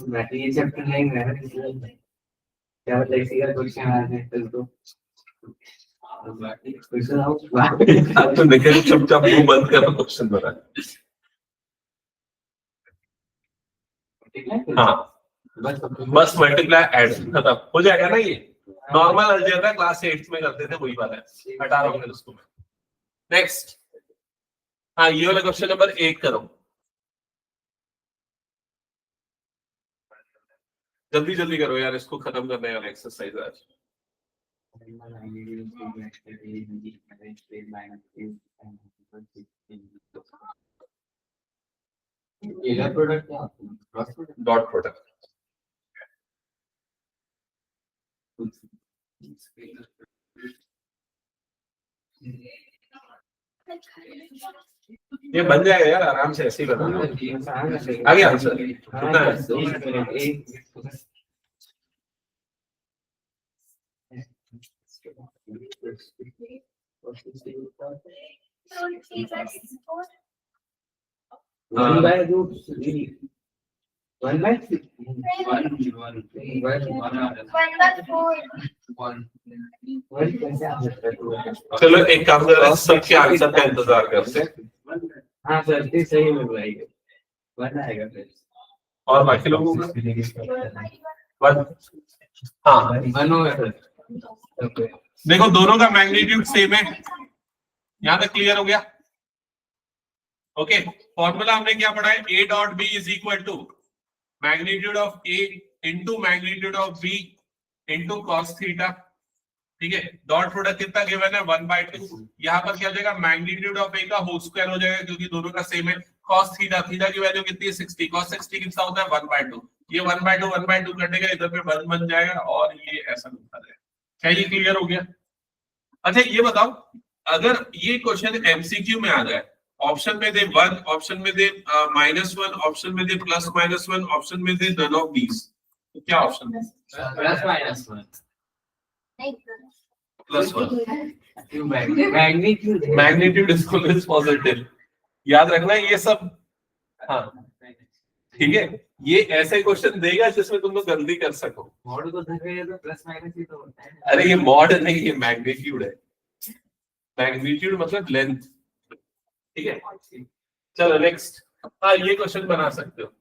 [SPEAKER 2] मैं ये चैप्टर नहीं है क्या मतलब इसी का क्वेश्चन आ रहे हैं तो क्वेश्चन आओ
[SPEAKER 1] अब तो निकल चुपचाप मुंह बंद कर क्वेश्चन बना। हाँ बस मल्टीप्लाई ऐड खत्म हो जाएगा ना। ये नॉर्मल अलजेब्रा क्लास 8 में करते थे, वही वाला है। हटा रहा हूँ मैं उसको। नेक्स्ट, हाँ ये वाला क्वेश्चन नंबर 1 करो जल्दी जल्दी करो यार, इसको खत्म करने वाला एक्सरसाइज आज।
[SPEAKER 2] प्रोडक्ट
[SPEAKER 1] डॉट प्रोडक्ट ये बन जाएगा यार आराम से, ऐसे ही बना। आगे आंसर कितना है?
[SPEAKER 2] One by root 3. 1 by 3. 1 by 4.
[SPEAKER 1] चलो एक काम करो, सबके आंसर का इंतजार करते हैं।
[SPEAKER 2] हाँ सर सही में आएगा 1 आएगा फिर
[SPEAKER 1] और बाकी लोगों का 1। हाँ
[SPEAKER 2] 1 होगा सर।
[SPEAKER 1] देखो दोनों का मैग्नीट्यूड सेम है, यहां तक क्लियर हो गया? ओके फॉर्मूला हमने क्या पढ़ा है? A dot B is equal to magnitude of A into magnitude of B into cos theta. ठीक है, डॉट प्रोडक्ट कितना गिवन है? 1/2। यहाँ पर क्या हो जाएगा? मैग्नीट्यूड ऑफ A का होल स्क्वायर हो जाएगा क्योंकि दोनों का सेम है। कॉस थीटा, थीटा की वैल्यू कितनी है? 60। कॉस 60 कितना होता है? 1/2। ये 1/2 करने का इधर पे 1 बन जाएगा और ये ऐसा बनता है। क्या ये क्लियर हो गया? अच्छा ये बताओ, अगर ये क्वेश्चन एमसीक्यू में आ जाए, ऑप्शन में दे 1, ऑप्शन में दे -1, ऑप्शन में दे +-1, ऑप्शन में दे नन ऑफ दीस, तो क्या ऑप्शन है?
[SPEAKER 2] +-1
[SPEAKER 1] +1
[SPEAKER 2] मैग्नीट्यूड
[SPEAKER 1] मैग्नीट्यूड इज पॉजिटिव, याद रखना ये सब। हाँ ठीक है, ये ऐसे क्वेश्चन देगा जिसमें तुम लोग गलती कर सको।
[SPEAKER 2] मॉड को धरे तो +- ही तो होता है।
[SPEAKER 1] अरे ये मॉड नहीं, ये मैग्नीट्यूड है। मैग्नीट्यूड मतलब लेंथ। ठीक है चलो नेक्स्ट। हाँ ये क्वेश्चन बना सकते हो।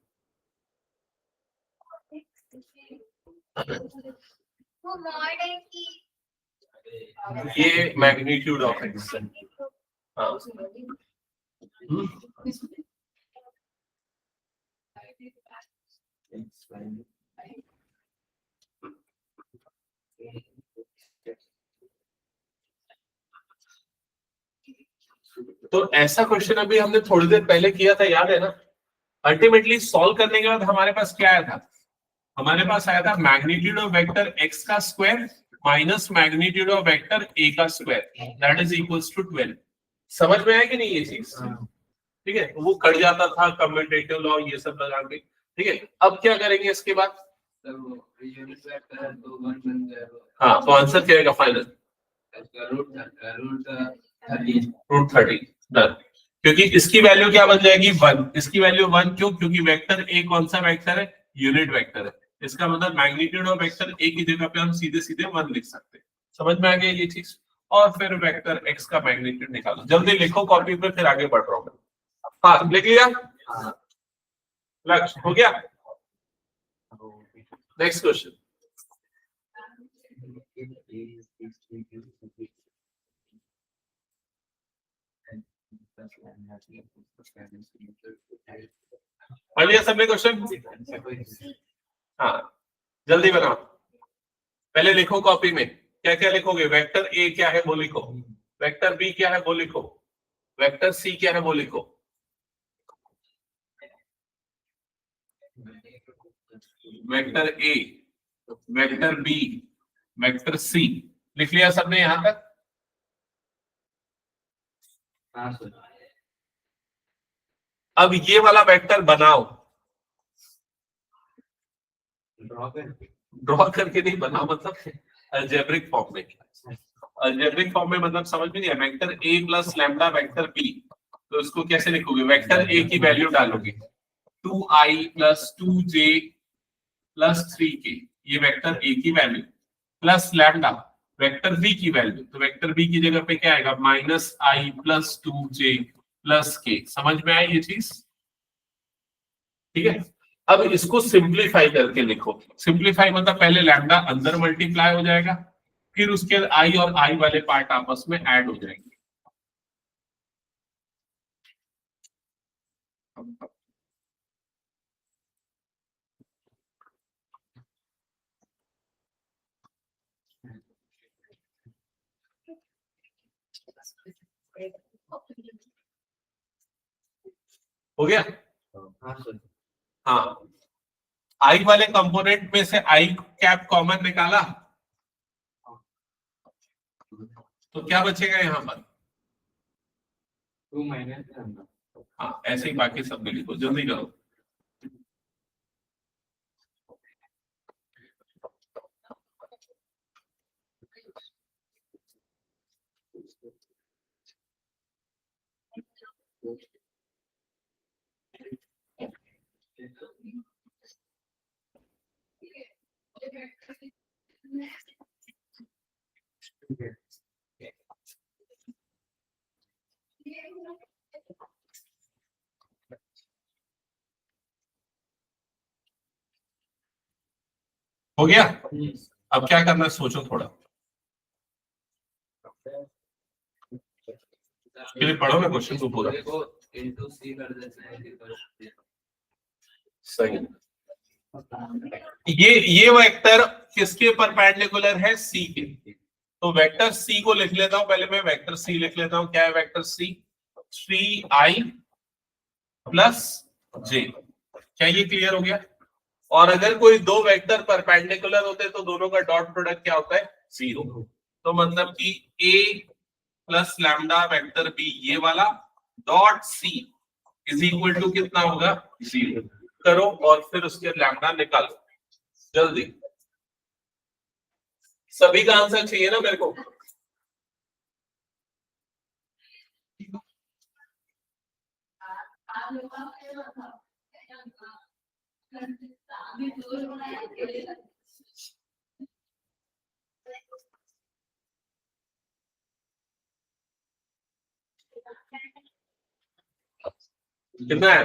[SPEAKER 1] ये मैग्नीट्यूड ऑफ एक्स। हाँ तो ऐसा क्वेश्चन अभी हमने थोड़ी देर पहले किया था, याद है ना? अल्टीमेटली सॉल्व करने के बाद हमारे पास क्या आया था? हमारे पास आया था मैग्नीट्यूड ऑफ वेक्टर x का square minus magnitude of vector a का square that is equals to 12। समझ में आया कि नहीं ये चीज? ठीक है, वो कट जाता था कम्यूटेटिव लॉ ये सब लगा के। ठीक है, अब क्या करेंगे इसके बाद? हाँ तो आंसर क्या आएगा फाइनल? √30 डन। क्योंकि इसकी वैल्यू क्या बन जाएगी? 1। इसकी वैल्यू 1 क्यों? क्योंकि वेक्टर a कौन सा वेक्टर है? यूनिट वेक्टर है। इसका मतलब मैग्नीट्यूड ऑफ वेक्टर a की जगह पे हम सीधे सीधे 1 लिख सकते हैं। समझ में आ गया ये चीज? और फिर वेक्टर x का मैग्नीट्यूड निकालो। जल्दी लिखो कॉपी पे, फिर आगे बढ़ रहा हूँ। हाँ लिख लिया? लक्ष्य हो गया? Next question. पढ़ लिया सबने क्वेश्चन? हाँ जल्दी बनाओ, पहले लिखो कॉपी में क्या क्या लिखोगे। वेक्टर ए क्या है वो लिखो, वेक्टर बी क्या है वो लिखो, वेक्टर सी क्या है वो लिखो। Vector A, vector B, vector C लिख लिया सबने यहां तक? अब ये वाला वेक्टर बनाओ, ड्रॉ करके नहीं बनाओ, मतलब अलजेब्रिक फॉर्म में। अलजेब्रिक फॉर्म में मतलब समझ में नहीं आया। Vector A plus lambda vector B, तो इसको कैसे लिखोगे? वेक्टर ए की वैल्यू डालोगे 2i plus 2j plus 3k, ये वेक्टर ए की value, plus lambda vector B की वैल्यू, तो वेक्टर बी की जगह पे क्या आएगा? Minus i plus 2j plus k। समझ में आई ये चीज? ठीक है, अब इसको सिंप्लीफाई करके लिखो। सिंप्लीफाई मतलब पहले लैम्डा अंदर मल्टीप्लाई हो जाएगा, फिर उसके बाद आई और आई वाले पार्ट आपस में ऐड हो जाएंगे। हो गया? हाँ, आई वाले कंपोनेंट में से आई कैप कॉमन निकाला, तो क्या बचेगा यहाँ पर?
[SPEAKER 2] 2 माइनस।
[SPEAKER 1] हाँ, ऐसे ही बाकी सब भी लिखो, जल्दी करो। हो गया? अब क्या करना है सोचो थोड़ा, फिर पढ़ो ना क्वेश्चन को पूरा। सही, ये वेक्टर किसके परपेंडिकुलर है? सी के। तो वेक्टर सी को लिख लेता हूं, पहले मैं वेक्टर सी लिख लेता हूं। क्या है vector C? 3i plus j। क्या ये क्लियर हो गया? और अगर कोई दो वेक्टर परपेंडिकुलर होते तो दोनों का डॉट प्रोडक्ट क्या होता है? 0। तो मतलब कि a plus lambda vector B ये वाला dot C is equal to कितना होगा? 0 करो और फिर उसके लैम्डा निकालो जल्दी। सभी का आंसर चाहिए ना मेरे को? कितना है?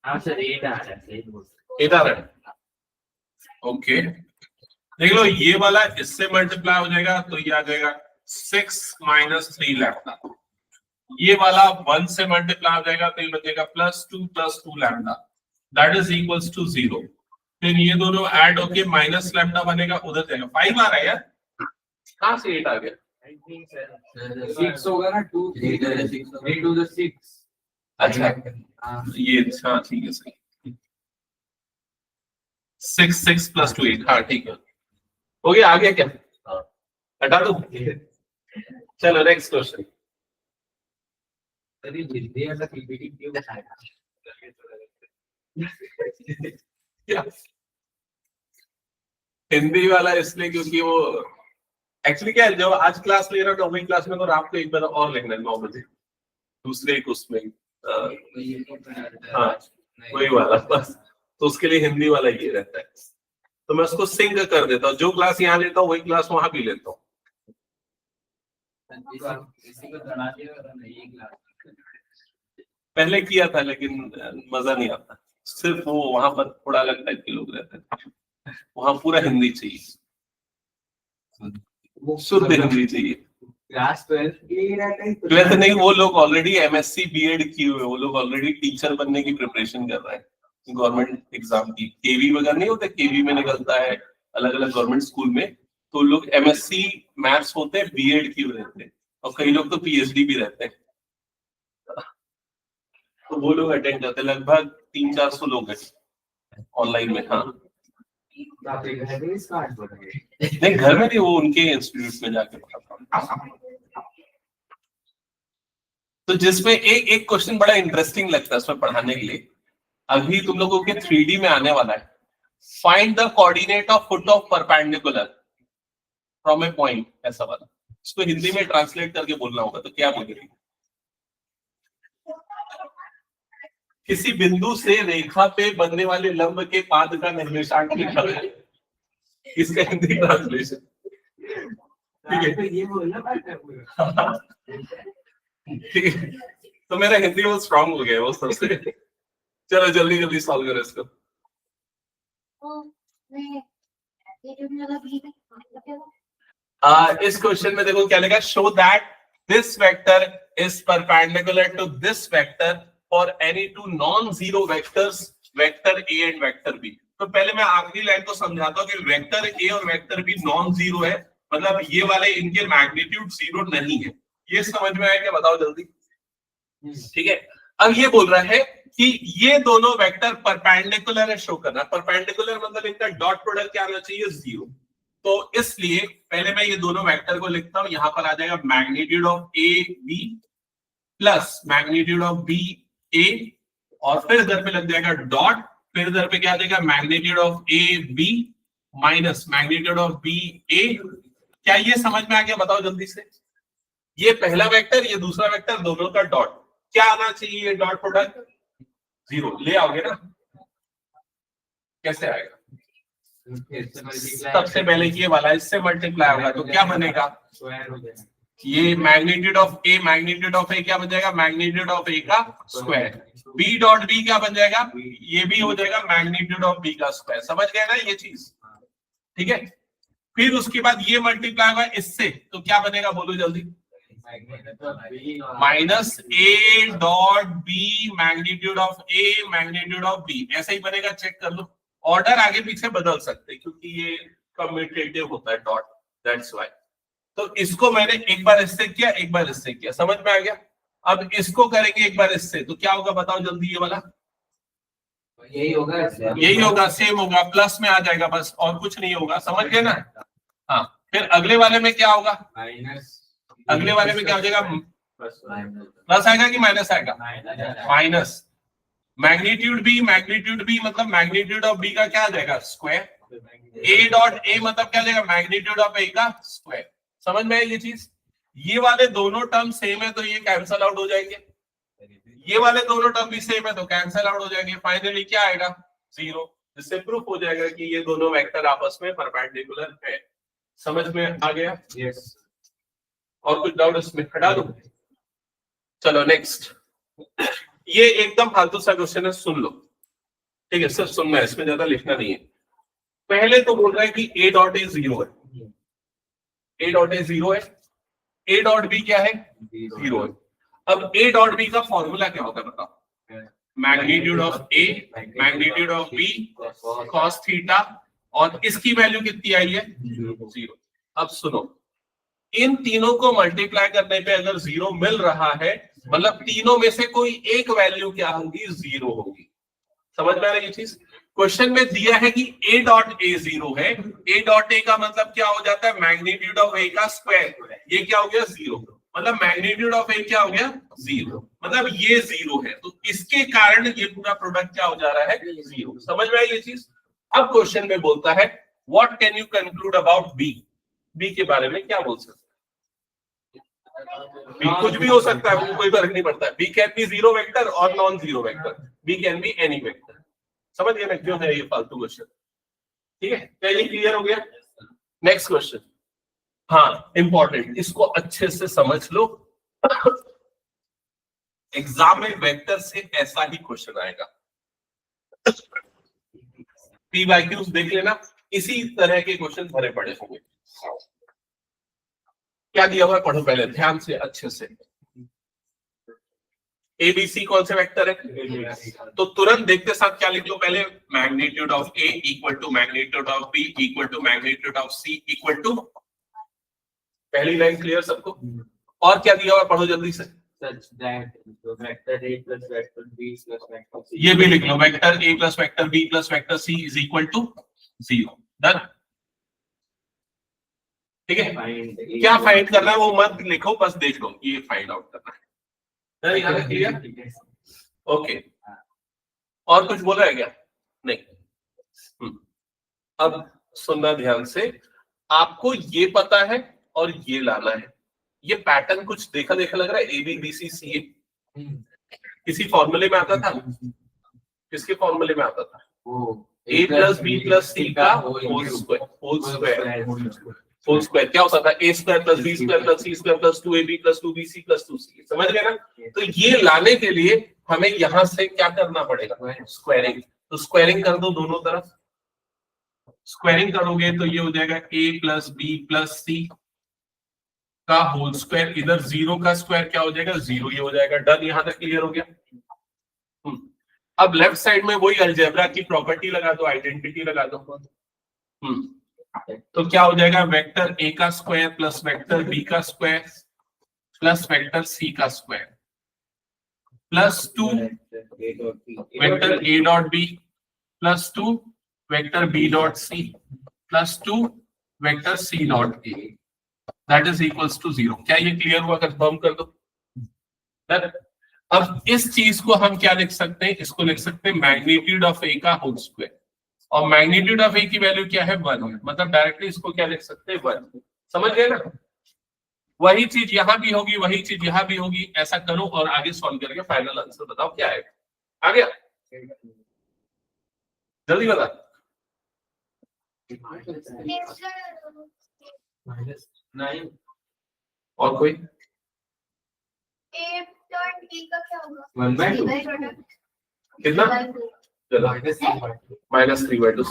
[SPEAKER 2] हाँ सर 8 आ रहा है।
[SPEAKER 1] ओके, देख लो ये वाला इससे मल्टीप्लाई हो जाएगा तो ये आ जाएगा 6 माइनस 3 लैम्डा। ये वाला 1 से मल्टीप्लाई हो जाएगा तो ये बचेगा +2 lambda, that is equals to 0। फिर ये दोनों ऐड होके माइनस लैम्डा बनेगा, उधर जाएगा 5 आ रहा है यार। कहां से 8 आ गया?
[SPEAKER 2] 6 होगा ना, 2 3 to the 6।
[SPEAKER 1] अच्छा ये अच्छा ठीक है, सही। 6 प्लस 2 8, हाँ ठीक है, हो गया। आ गया क्या? हटा दो, चलो नेक्स्ट क्वेश्चन।
[SPEAKER 2] हिंदी वाला पीपीटी क्यों बताया?
[SPEAKER 1] हिंदी वाला इसलिए क्योंकि वो एक्चुअली क्या है, जब आज क्लास ले रहा हूँ 9वीं क्लास में, तो रात को एक बार और लेना है 9 बजे दूसरे एक उसमें। हाँ वही वाला बस, तो उसके लिए हिंदी वाला ये रहता है। तो मैं उसको सिंक कर देता हूँ, जो क्लास यहाँ लेता हूँ वही क्लास वहां भी लेता हूँ। पहले किया था लेकिन मजा नहीं आता, सिर्फ वो वहां पर थोड़ा अलग टाइप के लोग रहते हैं, वहां पूरा हिंदी चाहिए, शुद्ध हिंदी चाहिए।
[SPEAKER 2] क्लास 12 की रहते हैं।
[SPEAKER 1] 12th नहीं, वो लोग ऑलरेडी MSc BEd किए हुए, वो लोग ऑलरेडी टीचर बनने की प्रिपरेशन कर रहे हैं गवर्नमेंट एग्जाम की। केवी वगैरह नहीं होते, केवी में निकलता है अलग अलग गवर्नमेंट स्कूल में, तो लोग MSc मैथ्स होते हैं, BEd किए हुए रहते हैं, और कई लोग तो PhD भी रहते हैं, तो वो लोग अटेंड करते हैं। लगभग 300-400 लोग हैं ऑनलाइन में। हाँ नहीं, घर में नहीं, वो उनके इंस्टीट्यूट में जाके पढ़ाता हूं। तो जिसमें एक क्वेश्चन बड़ा इंटरेस्टिंग लगता है उसमें पढ़ाने के लिए, अभी तुम लोगों के 3D में आने वाला है, find the coordinate of foot of perpendicular from A point, ऐसा वाला। इसको हिंदी में ट्रांसलेट करके बोलना होगा, तो क्या बोलेगी? किसी बिंदु से रेखा पे बनने वाले लंब के पाद का निर्देशांक निकालें। इसका हिंदी ट्रांसलेशन, ठीक है?
[SPEAKER 2] ये बोलना
[SPEAKER 1] ठीक है, तो मेरा हिंदी वो स्ट्रांग हो गया वो सबसे। चलो जल्दी जल्दी सॉल्व करो इसको। इस क्वेश्चन में देखो क्या लिखा है, show that this vector is perpendicular to this vector for any two non zero vectors, vector A and vector B. तो पहले मैं आखिरी लाइन को समझाता हूँ कि वेक्टर ए और वेक्टर बी नॉन जीरो है, मतलब ये वाले इनके मैग्नीट्यूड जीरो नहीं है। ये समझ में आया क्या? बताओ जल्दी। ठीक है, अब ये बोल रहा है कि ये दोनों वेक्टर परपेंडिकुलर है, शो करना। परपेंडिकुलर मतलब इनका डॉट प्रोडक्ट क्या आना चाहिए? जीरो। तो इसलिए पहले मैं ये दोनों वेक्टर को लिखता हूं, यहां पर आ जाएगा magnitude of A B plus magnitude of B A, और फिर इधर पे लग जाएगा डॉट, फिर इधर पे क्या आ जाएगा magnitude of A B minus magnitude of B A. क्या ये समझ में आ गया? बताओ जल्दी से। ये पहला वेक्टर, ये दूसरा वेक्टर, दोनों का डॉट क्या आना चाहिए? Dot product zero. ले आओगे ना? कैसे आएगा? सबसे पहले ये वाला इससे मल्टीप्लाई होगा तो क्या बनेगा? ये magnitude of A, magnitude of A क्या बन जाएगा? मैग्नीट्यूड ऑफ ए का स्क्वायर। बी डॉट बी क्या बन जाएगा? ये भी हो जाएगा मैग्नीट्यूड ऑफ बी का स्क्वायर। समझ गए ना ये चीज? ठीक है, फिर उसके बाद ये मल्टीप्लाई होगा इससे, तो क्या बनेगा? बोलो जल्दी। Minus A dot B magnitude of A magnitude of B, ऐसे ही बनेगा। चेक कर लो, ऑर्डर आगे पीछे बदल सकते क्योंकि ये कम्यूटेटिव होता है डॉट, दैट्स व्हाई। तो इसको मैंने एक बार इससे किया, एक बार इससे किया, समझ में आ गया? अब इसको करेंगे एक बार इससे, तो क्या होगा बताओ जल्दी? ये वाला
[SPEAKER 2] यही होगा,
[SPEAKER 1] यही होगा, सेम होगा, प्लस में आ जाएगा बस, और कुछ नहीं होगा। समझ गए ना? हाँ, फिर अगले वाले में क्या होगा?
[SPEAKER 2] माइनस।
[SPEAKER 1] अगले वाले में क्या हो जाएगा? प्लस आएगा कि माइनस आएगा? माइनस मैग्नीट्यूड बी मतलब मैग्नीट्यूड ऑफ बी का क्या आ जाएगा? स्क्वायर। ए डॉट ए मतलब क्या आ जाएगा? मैग्नीट्यूड ऑफ ए का स्क्वायर। समझ में आई ये चीज? ये वाले दोनों टर्म सेम है तो ये कैंसल आउट हो जाएंगे, ये वाले दोनों टर्म भी सेम है तो कैंसल आउट हो जाएंगे। फाइनली क्या आएगा? जीरो। जिससे प्रूफ हो जाएगा कि ये दोनों वेक्टर आपस में परपेंडिकुलर है। समझ में आ गया?
[SPEAKER 2] यस।
[SPEAKER 1] और कुछ डाउट इसमें? हटा दो। चलो नेक्स्ट। ये एकदम फालतू सा क्वेश्चन है, सुन लो। ठीक है, सिर्फ सुनना है, इसमें ज्यादा लिखना नहीं है। पहले तो बोल रहा है कि ए डॉट ए जीरो है, ए डॉट ए जीरो है, ए डॉट बी क्या है? जीरो है। अब ए डॉट बी का फॉर्मूला क्या होता है बताओ? Magnitude of A magnitude of B cos theta, और इसकी वैल्यू कितनी आई है? जीरो। अब सुनो, इन तीनों को मल्टीप्लाई करने पे अगर जीरो मिल रहा है, मतलब तीनों में से कोई एक वैल्यू क्या होगी? जीरो होगी। समझ में आ रहा है ये चीज? क्वेश्चन में दिया है कि ए डॉट ए जीरो है, ए डॉट ए का मतलब क्या हो जाता है? मैग्नीट्यूड ऑफ ए का स्क्वायर। ये क्या हो गया? जीरो। मतलब मैग्नीट्यूड ऑफ ए क्या हो गया? जीरो। मतलब ये जीरो है, तो इसके कारण ये पूरा प्रोडक्ट क्या हो जा रहा है? जीरो। समझ में आई ये चीज? अब क्वेश्चन में बोलता है what can you conclude about B? B के बारे में क्या बोल सकते? बी कुछ भी हो सकता है, वो कोई फर्क नहीं पड़ता है। B can be zero vector और non zero vector, B can be any vector. समझ गए ना क्यों है ये फालतू क्वेश्चन? ठीक है, पहले क्लियर हो गया? नेक्स्ट क्वेश्चन, हाँ इंपॉर्टेंट, इसको अच्छे से समझ लो। एग्जाम में वेक्टर से ऐसा ही क्वेश्चन आएगा। पी बाई क्यूज देख लेना, इसी तरह के क्वेश्चन भरे पड़े होंगे। क्या दिया हुआ है पढ़ो पहले ध्यान से अच्छे से। एबीसी कौन से वेक्टर है, तो तुरंत देखते साथ क्या लिख लो पहले, magnitude of A equal to magnitude of B equal to magnitude of C equal to, पहली लाइन क्लियर सबको। और क्या दिया हुआ पढ़ो जल्दी से,
[SPEAKER 2] such that the vector A plus vector B plus vector C,
[SPEAKER 1] ये भी लिख लो, vector A plus vector B plus vector C is equal to 0। Done, ठीक है।
[SPEAKER 2] find A,
[SPEAKER 1] क्या फाइंड करना है वो मत लिखो, बस देख लो, ये फाइंड आउट करना है। Clear, okay. और कुछ बोला है क्या, नहीं। अब सुनना ध्यान से, आपको ये पता है और ये लाना है। ये पैटर्न कुछ देखा देखा लग रहा है, ए बी बी सी सी ए किसी फॉर्मूले में आता था, किसके फॉर्मूले में आता था,
[SPEAKER 2] वो
[SPEAKER 1] A plus B plus C का होल स्क्वायर होल स्क्वायर क्या होता था, A square plus B square plus C square plus 2ab plus 2bc plus 2c। समझ गए ना। तो ये लाने के लिए हमें यहां से क्या करना पड़ेगा, स्क्वायरिंग। तो स्क्वायरिंग कर दो दोनों तरफ, स्क्वायरिंग करोगे तो ये हो जाएगा a plus B plus C का होल स्क्वायर, इधर 0 का स्क्वायर क्या हो जाएगा 0, ये हो जाएगा। डन, यहां तक क्लियर हो गया। अब लेफ्ट साइड में वही अलजेब्रा की प्रॉपर्टी लगा दो, आइडेंटिटी लगा दो। तो क्या हो जाएगा, वेक्टर ए का स्क्वायर प्लस वेक्टर बी का स्क्वायर प्लस वेक्टर सी का square plus 2 vector A dot B plus 2 vector B dot C plus 2 vector C dot A, that is equals to 0। क्या ये क्लियर हुआ, confirm कर दो। अब इस चीज को हम क्या लिख सकते हैं, इसको लिख सकते हैं मैग्नीट्यूड ऑफ ए का होल स्क्वायर, और मैग्नीट्यूड ऑफ ए की वैल्यू क्या है 1, मतलब डायरेक्टली इसको क्या लिख सकते हैं 1। समझ गए ना। वही चीज यहां भी होगी, वही चीज यहां भी होगी। ऐसा करो और आगे सॉल्व करके फाइनल आंसर बताओ क्या है। आ गया, जल्दी बता।
[SPEAKER 2] -9
[SPEAKER 1] और कोई,
[SPEAKER 4] A dot B का क्या होगा?
[SPEAKER 2] 1/2
[SPEAKER 1] कितना, -3/2।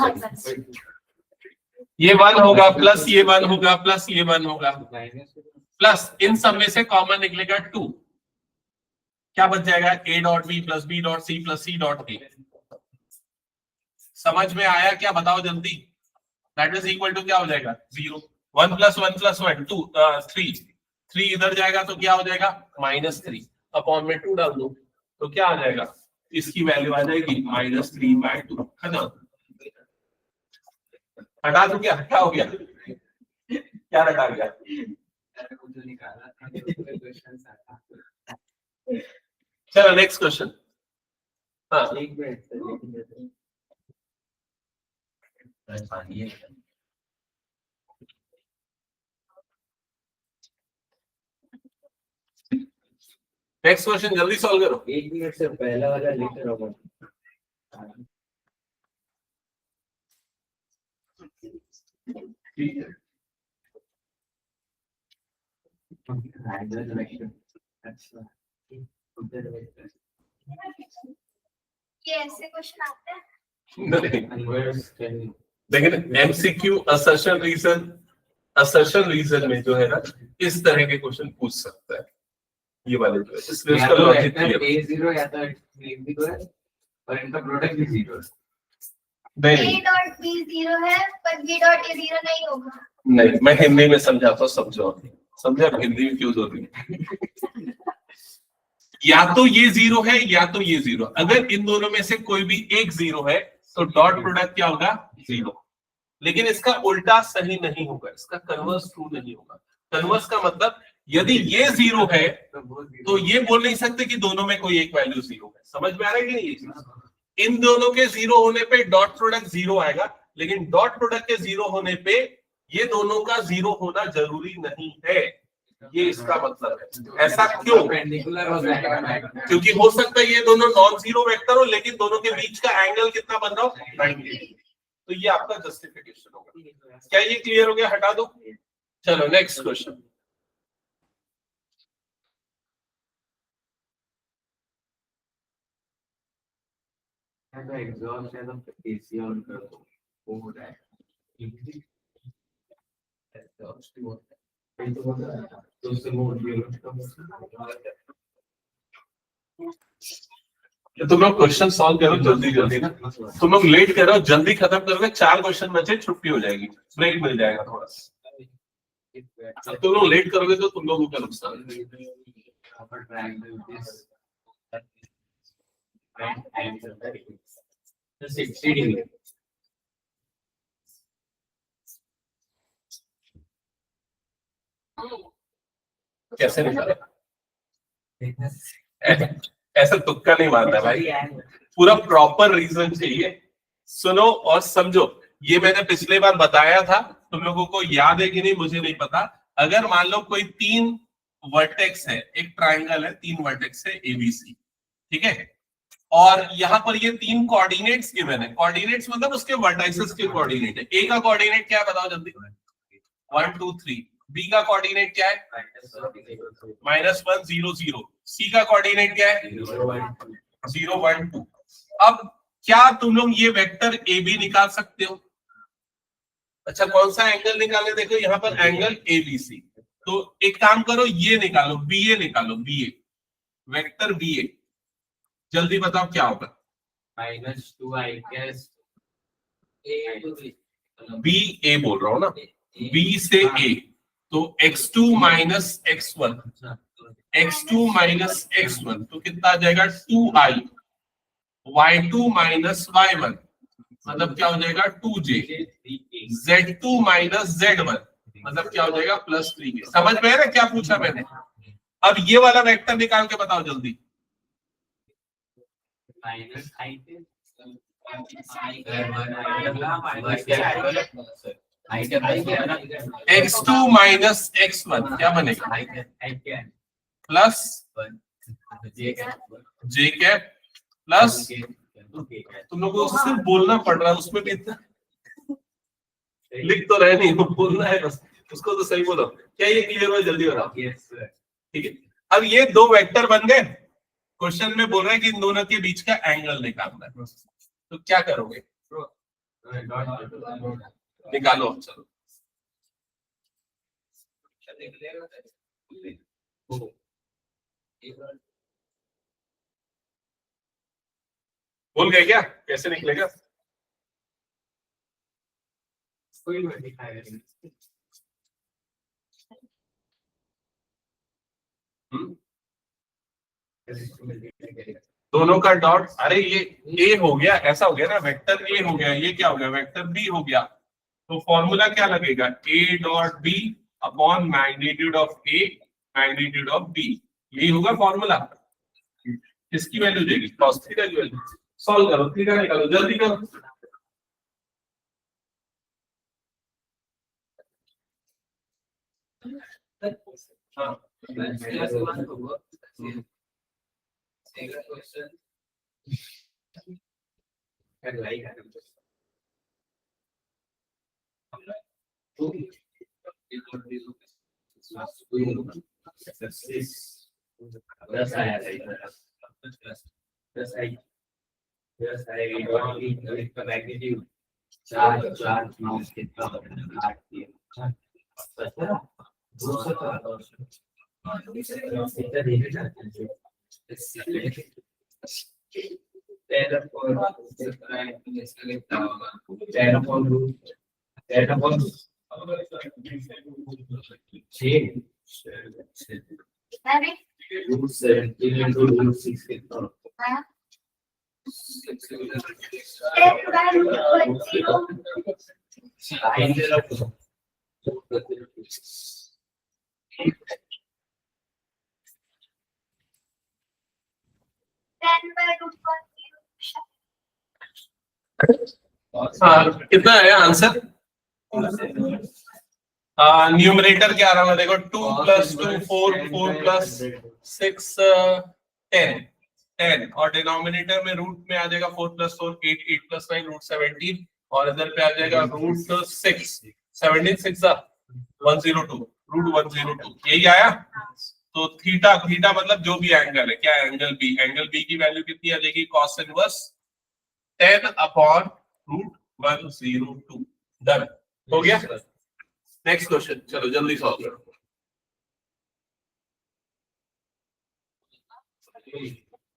[SPEAKER 1] ये 1 होगा प्लस ये 1 होगा प्लस ये 1 होगा प्लस इन सब में से कॉमन निकलेगा 2, क्या बच जाएगा a dot B plus B dot C plus C dot A. समझ में आया क्या, बताओ जल्दी। दैट इज इक्वल टू क्या हो जाएगा 0। 1 प्लस 1 प्लस 1 2 3 इधर जाएगा तो क्या हो जाएगा -3 अपॉन में 2 डाल दो तो क्या आ जाएगा, इसकी वैल्यू आ जाएगी -3/2। खत्म, हटा दो क्या, क्या हो गया, क्या रखा गया। चलो नेक्स्ट क्वेश्चन। हाँ
[SPEAKER 2] एक मिनट
[SPEAKER 1] नेक्स्ट क्वेश्चन जल्दी सॉल्व करो।
[SPEAKER 2] 1 मिनट से पहला वाला लिख रहा हूँ।
[SPEAKER 1] ठीक है,
[SPEAKER 2] अच्छा
[SPEAKER 4] ये ऐसे क्वेश्चन आते हैं।
[SPEAKER 1] लेकिन एमसीक्यू असर्शन रीजन में जो है ना, इस तरह के क्वेश्चन पूछ सकता है ये वाले जो है, इसलिए उसका लॉजिक क्लियर।
[SPEAKER 2] A0 या तो B0 है और इनका प्रोडक्ट भी 0 है।
[SPEAKER 1] नहीं
[SPEAKER 4] A dot B 0 है पर B dot A 0 नहीं होगा।
[SPEAKER 1] नहीं, मैं हिंदी में समझाता हूँ, समझो। समझे आप हिंदी में क्यों होती है। या तो ये 0 है या तो ये 0, अगर इन दोनों में से कोई भी एक 0 है तो डॉट प्रोडक्ट क्या होगा 0। लेकिन इसका उल्टा सही नहीं होगा, इसका कन्वर्स ट्रू नहीं होगा। कन्वर्स का मतलब यदि ये 0 है तो ये बोल नहीं सकते कि दोनों में कोई एक वैल्यू 0 है। समझ में आ रहा है कि नहीं ये चीज। इन दोनों के 0 होने पे डॉट प्रोडक्ट 0 आएगा, लेकिन डॉट प्रोडक्ट के 0 होने पे ये दोनों का 0 होना जरूरी नहीं है। ये इसका मतलब है। ऐसा क्यों,
[SPEAKER 2] परपेंडिकुलर हो जाएगा,
[SPEAKER 1] क्योंकि हो सकता है ये दोनों नॉन जीरो वेक्टर हो लेकिन दोनों के बीच का एंगल कितना बन रहा हो 90। तो ये आपका जस्टिफिकेशन होगा। क्या ये क्लियर हो गया, हटा दो। चलो नेक्स्ट क्वेश्चन।
[SPEAKER 2] है तो एग्जॉस्ट है तो एसी ऑन कर दो, वो हो रहा है एग्जॉस्ट हो रहा है तो उससे वो
[SPEAKER 1] तुम लोग क्वेश्चन सॉल्व करो जल्दी जल्दी ना, तुम लोग लेट करो, जल्दी खत्म करोगे, 4 क्वेश्चन बचे, छुट्टी हो जाएगी, ब्रेक मिल जाएगा थोड़ा सा। अब तुम लोग लेट करोगे तो तुम लोगों का नुकसान है। कैसे निकाला? ऐसा तुक्का नहीं मारना भाई, पूरा प्रॉपर रीजन चाहिए। सुनो और समझो, ये मैंने पिछले बार बताया था, तुम लोगों को याद है कि नहीं मुझे नहीं पता। अगर मान लो कोई 3 वर्टेक्स है, एक ट्राइंगल है, 3 वर्टेक्स है एबीसी, ठीक है, और यहाँ पर ये 3 कोऑर्डिनेट्स गिवन है। कोऑर्डिनेट्स मतलब उसके वर्टाइसेस के कोऑर्डिनेट है। ए का कोऑर्डिनेट क्या है बताओ जल्दी? 1 2 3। बी का कोऑर्डिनेट क्या है? -1 0 0। सी का कोऑर्डिनेट क्या है? 0 1 2। अब क्या तुम लोग ये वेक्टर ए बी निकाल सकते हो? अच्छा, कौन सा एंगल निकाले? देखो यहाँ पर एंगल एबीसी। तो एक काम करो, ये निकालो, बीए निकालो, बीए, वेक्टर बीए। जल्दी बताओ क्या होगा?
[SPEAKER 2] -2i guess
[SPEAKER 1] बी ए बोल रहा हूं ना, बी से ए, तो x2 - x1, x2 - x1 तो कितना आ जाएगा? 2i, y2 - y1 मतलब क्या हो जाएगा? 2j, z2 - z1 मतलब क्या हो जाएगा? +3j। समझ में है ना क्या पूछा मैंने? अब ये वाला वेक्टर निकाल के बताओ जल्दी। x2 - x1 क्या बनेगा? प्लस j कैप प्लस, तुम लोगों को सिर्फ बोलना पड़ रहा है, उसमें भी इतना लिख तो रहे नहीं, बोलना है बस, उसको तो सही बोलो। क्या ये क्लियर हुआ? जल्दी बताओ। ठीक है, अब ये 2 वेक्टर बन गए। क्वेश्चन में बोल रहे हैं कि इन दोनों के बीच का एंगल निकालना है, तो क्या करोगे? निकालो। चलो भूल गए क्या? कैसे निकलेगा? दोनों का डॉट, अरे ये ए हो गया, ऐसा हो गया ना, वेक्टर ए हो गया, ये क्या हो गया? वेक्टर बी हो गया। तो फॉर्मूला क्या लगेगा? A dot B upon magnitude of A magnitude of B, यही होगा फॉर्मूला। किसकी वैल्यू देगी? cos थीटा की वैल्यू। सॉल्व करो, थीटा निकालो, जल्दी करो। हाँ
[SPEAKER 4] अरे हाँ 10/√1
[SPEAKER 1] हाँ, कितना है आंसर? न्यूमरेटर क्या आ रहा है देखो, 2 + 2 4 4 + 6 10 10, और डिनोमिनेटर में रूट में आ जाएगा 4 + 4 8 8 + 9 √17, और इधर पे आ जाएगा √6 17 6 102 √102, यही आया। तो थीटा, थीटा मतलब जो भी एंगल है, क्या एंगल बी, एंगल बी की वैल्यू कितनी आ जाएगी? cos इनवर्स 10/√102 डन हो गया। नेक्स्ट क्वेश्चन, चलो जल्दी सॉल्व करो।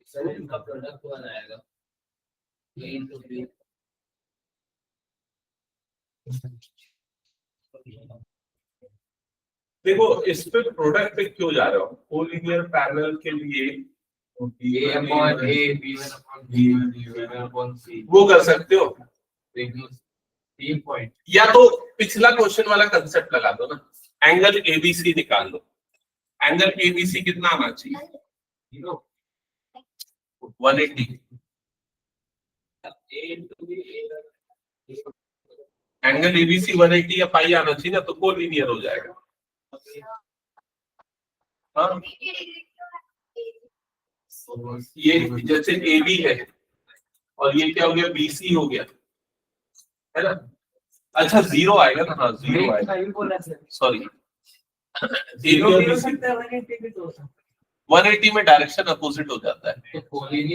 [SPEAKER 2] सर इनका प्रोडक्ट वन आएगा ए इंटू बी।
[SPEAKER 1] देखो इस पे प्रोडक्ट पे क्यों जा रहे हो, कोलिनियर पैरेलल के लिए
[SPEAKER 2] ए अपॉन ए b1 upon b1 upon c
[SPEAKER 1] वो कर सकते हो,
[SPEAKER 2] 3 पॉइंट।
[SPEAKER 1] या तो पिछला क्वेश्चन वाला कंसेप्ट लगा दो ना, एंगल एबीसी निकाल लो। एंगल एबीसी कितना आना चाहिए, 180।
[SPEAKER 2] ए इंटू बी
[SPEAKER 1] एंगल एबीसी 180 या पाई आना चाहिए ना, तो कोलिनियर हो जाएगा। हाँ ये जैसे ए बी है और ये क्या हो गया, बी सी हो गया है ना। अच्छा जीरो आएगा ना, हाँ जीरो आएगा, सॉरी 180 में डायरेक्शन अपोजिट हो जाता है।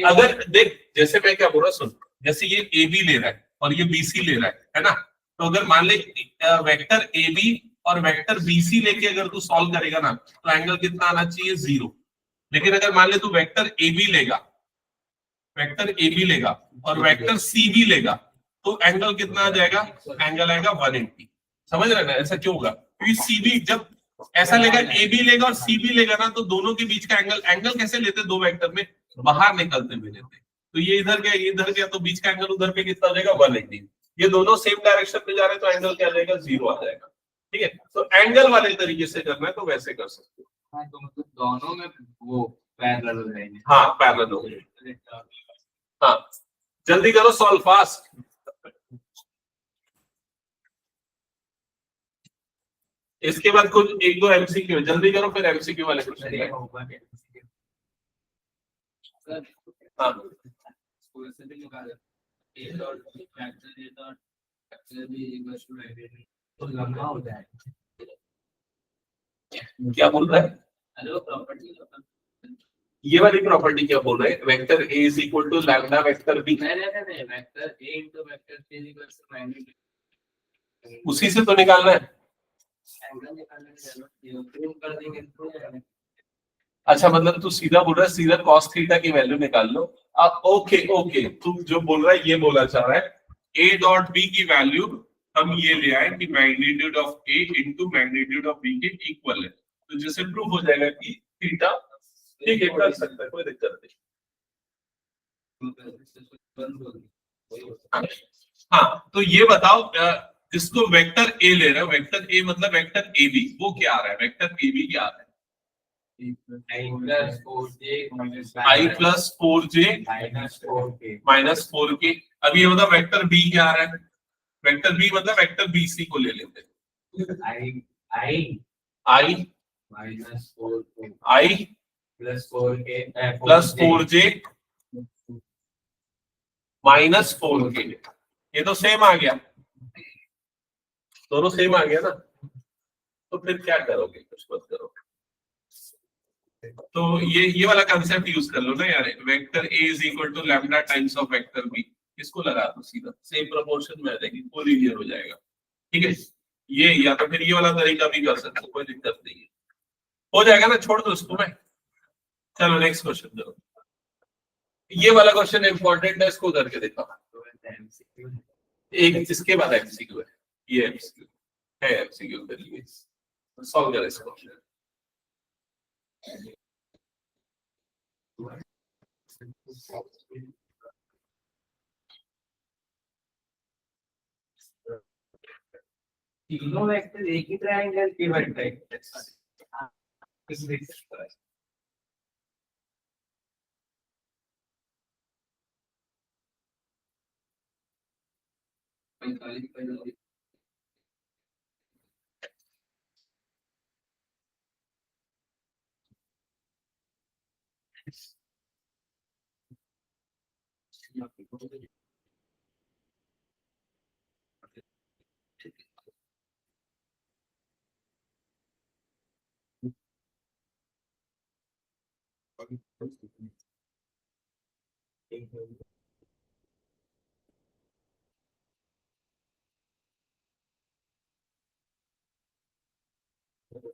[SPEAKER 1] अगर देख जैसे मैं क्या बोल रहा, सुन, जैसे ये ए बी ले रहा है और ये बी सी ले रहा है ना, तो अगर मान ले वेक्टर ए बी और वेक्टर बी सी लेके अगर तू सॉल्व करेगा ना, तो एंगल कितना आना चाहिए, 0। लेकिन अगर मान ले तू वेक्टर ए बी लेगा, वेक्टर ए बी लेगा और वेक्टर सी बी लेगा, तो एंगल कितना आ जाएगा, एंगल आएगा 180। समझ रहे ना, ऐसा क्यों होगा, क्योंकि सी बी जब ऐसा लेगा, ए बी लेगा और सी बी लेगा ना, तो दोनों के बीच का एंगल कैसे लेते, दो वेक्टर में बाहर निकलते हुए लेते। तो ये इधर गया, ये इधर गया, तो बीच का एंगल उधर पे कितना हो जाएगा, 180। ये दोनों सेम डायरेक्शन में जा रहे हैं, तो एंगल क्या आ जाएगा, 0 आ जाएगा। ठीक है, तो एंगल वाले तरीके से करना है तो वैसे कर सकते हो।
[SPEAKER 2] हाँ तो मतलब दोनों में वो पैरेलल हो जाएंगे।
[SPEAKER 1] हाँ पैरेलल हो गए। हाँ जल्दी करो, सॉल्व फास्ट। इसके बाद कुछ एक दो एमसीक्यू जल्दी करो, फिर एमसीक्यू वाले क्वेश्चन। हाँ
[SPEAKER 2] तो लंबा हो जाएगा।
[SPEAKER 1] क्या बोल रहा है,
[SPEAKER 2] हेलो प्रॉपर्टी
[SPEAKER 1] ये वाली प्रॉपर्टी क्या बोल रहे हैं, vector A is equal to lambda vector B.
[SPEAKER 2] नहीं vector A into vector C is equal to magnitude,
[SPEAKER 1] उसी से तो निकालना है।
[SPEAKER 2] एंगल निकालने के लिए प्रूव कर देंगे तो।
[SPEAKER 1] अच्छा मतलब तू सीधा बोल रहा है, सीधा cos थीटा की वैल्यू निकाल लो। अब ओके ओके, तू जो बोल रहा है ये बोलना चाह रहा है a डॉट बी की वैल्यू हम ये ले आए कि magnitude of a into magnitude of b के इक्वल है, तो जिससे प्रूव हो जाएगा कि थीटा, ठीक है कर सकता है, कोई दिक्कत नहीं। हाँ तो ये बताओ, जिसको वेक्टर ए ले रहे हो, वेक्टर ए मतलब वेक्टर ए बी, वो क्या आ रहा है, वेक्टर ए बी क्या आ रहा है, I plus 4j minus 4k। अब ये मतलब वेक्टर बी क्या आ रहा है, वेक्टर बी मतलब वेक्टर बी सी को ले लेते हैं, I
[SPEAKER 2] minus 4
[SPEAKER 1] I
[SPEAKER 2] plus 4k
[SPEAKER 1] plus 4j minus 4k। ये तो सेम आ गया, दोनों सेम आ गया ना, तो फिर क्या करोगे, कुछ मत करो। तो ये वाला कंसेप्ट यूज कर लो ना यार, vector A is equal to lambda times of vector B, इसको लगा दो सीधा, सेम प्रोपोर्शन में आ जाएगी, कोलिनियर हो जाएगा। ठीक है, ये या तो फिर ये वाला तरीका भी कर सकते हो, कोई दिक्कत नहीं है, हो जाएगा ना, छोड़ दो इसको मैं। चलो नेक्स्ट क्वेश्चन करो, ये वाला क्वेश्चन इंपॉर्टेंट है, इसको करके देखो। एक इसके बाद एमसीक्यू है, ये एमसीक्यू है, एमसीक्यू कर लिए, सॉल्व करें इसको।
[SPEAKER 2] तीनों वेक्टर एक ही ट्रायंगल के वेक्टर किस देख सकता है।
[SPEAKER 1] बन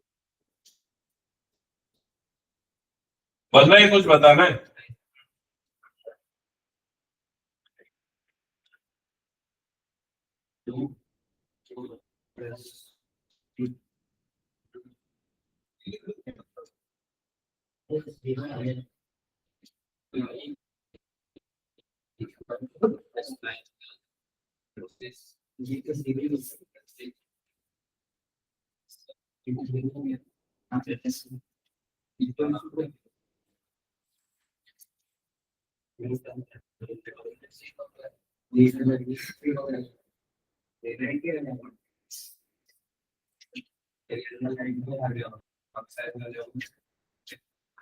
[SPEAKER 1] रहा है, कुछ बताना है?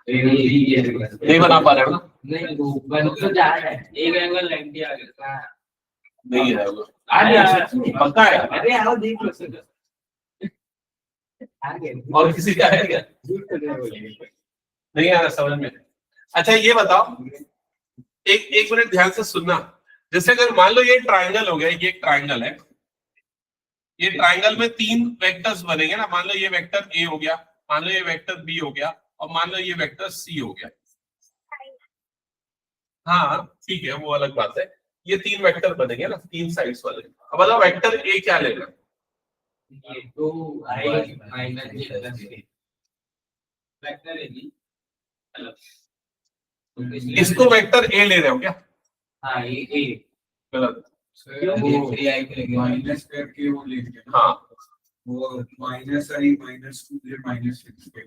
[SPEAKER 1] नहीं बना पा रहे हो ना?
[SPEAKER 2] नहीं वो बन तो जा रहा है, एक एंगल 90 आ गया।
[SPEAKER 1] नहीं है वो।
[SPEAKER 2] आ गया
[SPEAKER 1] पक्का है?
[SPEAKER 2] अरे आओ देख लो सर, आ गया।
[SPEAKER 1] और किसी का है क्या? नहीं आ रहा समझ में। अच्छा ये बताओ, एक मिनट ध्यान से सुनना। जैसे अगर मान लो ये ट्राइंगल हो गया, ये एक ट्राइंगल है, ये ट्राइंगल में 3 वेक्टर्स बनेंगे ना। मान लो ये वेक्टर ए हो गया, मान लो ये वेक्टर बी हो गया, और मान लो ये वेक्टर सी हो गया। हाँ ठीक है, वो अलग बात है। ये 3 वेक्टर बनेंगे ना, 3 साइड्स वाले। अब बताओ वेक्टर ए क्या लेगा?
[SPEAKER 2] ये 2i minus j plus k vector है जी।
[SPEAKER 1] इसको वेक्टर ए ले रहे हो क्या?
[SPEAKER 2] हाँ ये a
[SPEAKER 1] गलत।
[SPEAKER 2] वो ai के लेंगे
[SPEAKER 3] माइनस करके वो लेंगे।
[SPEAKER 1] हाँ
[SPEAKER 3] वो माइनस आई माइनस 2 माइनस 6 के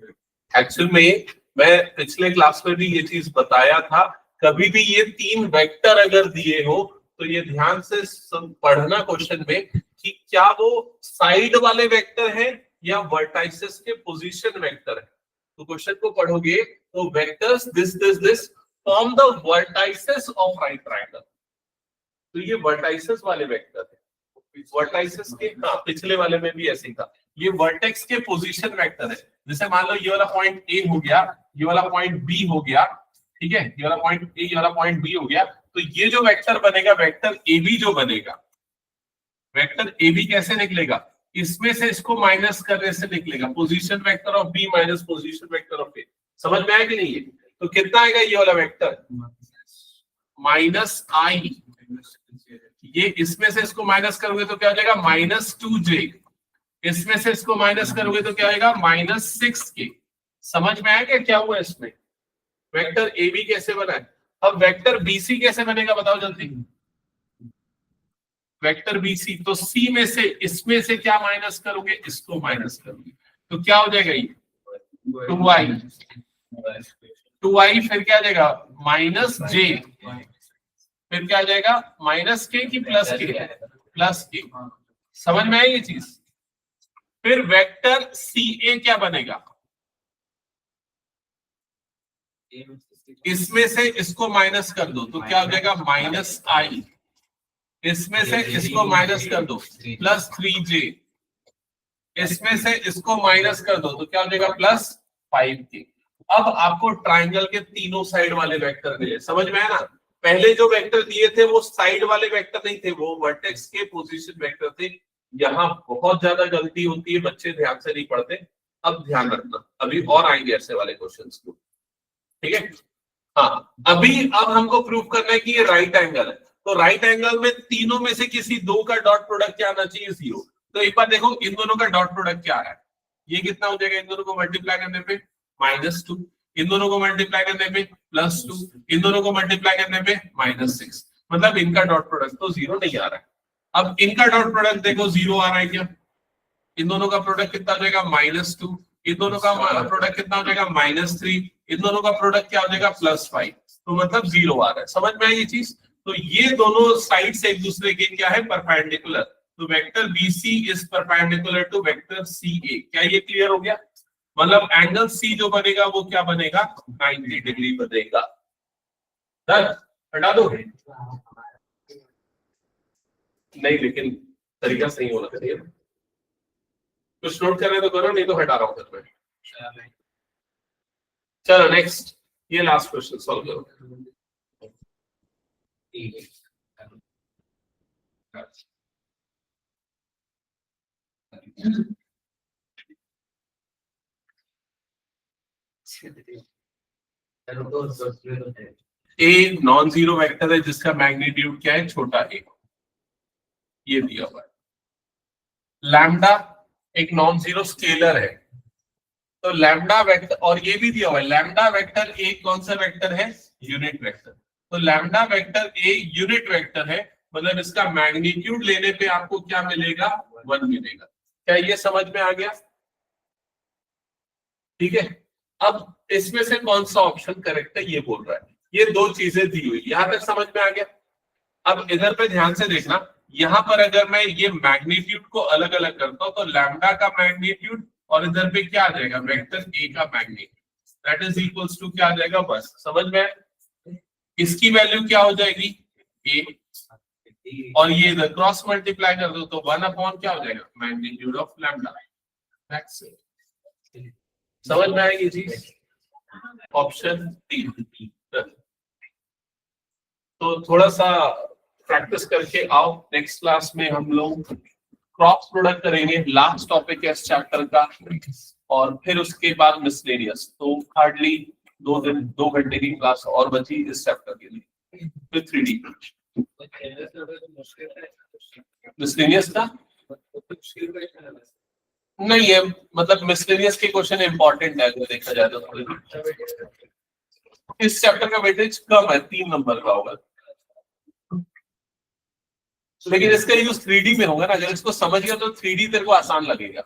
[SPEAKER 1] एक्चुअल में मैं पिछले क्लास में भी ये चीज बताया था। कभी भी ये 3 वेक्टर अगर दिए हो तो ये ध्यान से पढ़ना क्वेश्चन में कि क्या वो साइड वाले वेक्टर है या वर्टाइसेस के पोजीशन वेक्टर है। तो क्वेश्चन को पढ़ोगे तो vectors this form the vertices of right triangle. तो ये वर्टाइसेस वाले वेक्टर है। वर्टाइसेस के, हाँ पिछले वाले में भी ऐसे ही था। ये वर्टेक्स के पोजीशन वेक्टर है। जैसे मान लो ये वाला पॉइंट ए हो गया, ये वाला पॉइंट बी हो गया, ठीक है, ये वाला पॉइंट ए, ये वाला पॉइंट बी हो गया। तो ये जो वेक्टर बनेगा, वेक्टर ए बी जो बनेगा, वेक्टर ए बी कैसे निकलेगा? इसमें से इसको माइनस करने से निकलेगा। Position vector of B minus position vector of A. समझ में आया कि नहीं? है तो कितना आएगा ये वाला वेक्टर? माइनस आई। ये इसमें से इसको माइनस करोगे तो क्या हो जाएगा? Minus 2j। इसमें से इसको माइनस करोगे तो क्या आएगा? Minus 6k। समझ में आया क्या हुआ इसमें? वेक्टर ए बी कैसे बना है। अब वेक्टर बीसी कैसे बनेगा बताओ जल्दी। वेक्टर बीसी, तो सी में से इसमें से क्या माइनस करोगे? इसको माइनस करोगे तो क्या हो जाएगा? ये 2i फिर क्या आ जाएगा? माइनस j, फिर क्या आ जाएगा? माइनस के की प्लस के? प्लस के। समझ में आई ये चीज? फिर वेक्टर सी ए क्या बनेगा? इसमें से इसको माइनस कर दो तो क्या हो जाएगा? माइनस आई। इसमें से इसको माइनस कर दो प्लस 3j। इसमें से इसको माइनस कर दो तो क्या हो जाएगा? Plus 5k। अब आपको ट्राइंगल के तीनों साइड वाले वेक्टर मिले। समझ में आया ना? पहले जो वेक्टर दिए थे वो साइड वाले वेक्टर नहीं थे, वो वर्टेक्स के पोजीशन वेक्टर थे। यहाँ बहुत ज्यादा गलती होती है, बच्चे ध्यान से नहीं पढ़ते। अब ध्यान रखना, अभी और आएंगे ऐसे वाले क्वेश्चंस को, ठीक है? हाँ अभी अब हमको प्रूव करना है कि ये राइट एंगल है। तो राइट एंगल में तीनों में से किसी दो का डॉट प्रोडक्ट क्या आना चाहिए? 0। तो एक बार देखो इन दोनों का डॉट प्रोडक्ट क्या है। ये कितना हो जाएगा? इन दोनों को मल्टीप्लाई करने पे -2, इन दोनों को मल्टीप्लाई करने पे +2, इन दोनों को मल्टीप्लाई करने पे -6। मतलब इनका डॉट प्रोडक्ट तो 0 नहीं आ रहा है। अब इनका डॉट प्रोडक्ट देखो 0 आ रहा है क्या? इन दोनों का प्रोडक्ट कितना हो जाएगा? -2। इन दोनों का प्रोडक्ट कितना हो जाएगा? -3। इन दोनों का प्रोडक्ट क्या हो जाएगा? +5। तो मतलब 0 आ रहा है। समझ में आई ये चीज? तो ये दोनों साइड्स एक दूसरे के क्या है? परपेंडिकुलर। तो vector BC is perpendicular to vector CA। क्या ये क्लियर हो गया? मतलब एंगल C जो बनेगा वो क्या बनेगा? 90 डिग्री बनेगा। हटा दो नहीं, लेकिन तरीका सही होना चाहिए। कुछ नोट कर रहे तो करो, नहीं तो हटा रहा हूं फिर मैं। चलो नेक्स्ट, ये लास्ट क्वेश्चन सॉल्व करो। ए नॉन जीरो वेक्टर है जिसका मैग्नीट्यूड क्या है, छोटा ए, ये दिया हुआ है। लैम्डा एक नॉन जीरो स्केलर है, तो लैम्डा वेक्टर, और ये भी दिया हुआ है लैम्डा वेक्टर ए कौन सा वेक्टर है, यूनिट वेक्टर। तो lambda vector a unit vector है, मतलब इसका मैग्नीट्यूड लेने पे आपको क्या मिलेगा, 1 मिलेगा। क्या ये समझ में आ गया? ठीक है। अब इसमें से कौन सा ऑप्शन करेक्ट है ये बोल रहा है, ये दो चीजें दी हुई, यहां तक समझ में आ गया। अब इधर पे ध्यान से देखना, यहां पर अगर मैं ये मैग्नीट्यूड को अलग अलग करता हूं तो लैम्डा का मैग्नीट्यूड और इधर पे क्या आ जाएगा, वेक्टर ए का magnitude, that is equals to क्या आ जाएगा, बस समझ में आया? इसकी वैल्यू क्या हो जाएगी, ए, और ये इधर क्रॉस मल्टीप्लाई कर दो तो 1 अपॉन क्या हो जाएगा, magnitude of lambda. That's it. समझ में आएगी चीज? Option D. तो थोड़ा सा प्रैक्टिस करके आओ, नेक्स्ट क्लास में हम लोग क्रॉस प्रोडक्ट करेंगे, लास्ट टॉपिक है इस चैप्टर का, और फिर उसके बाद मिसलेनियस। तो हार्डली 2 घंटे की क्लास और बची इस चैप्टर के लिए। फिर 3D मिसलेनियस का नहीं है, मतलब मिसलेनियस के क्वेश्चन इंपॉर्टेंट है अगर देखा जाए तो थोड़ी। इस चैप्टर का वेटेज कम है, 3 नंबर का होगा, लेकिन इसका यूज 3D में होगा ना, अगर इसको समझ गया तो 3D तेरे को आसान लगेगा।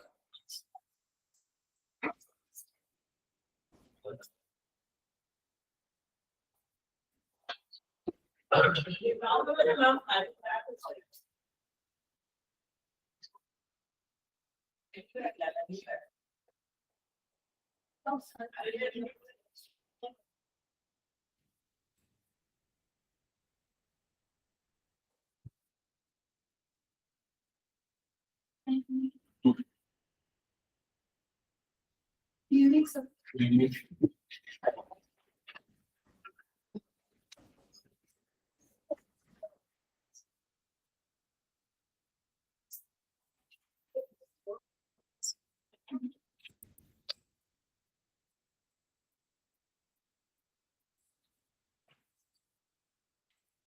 [SPEAKER 4] Unique.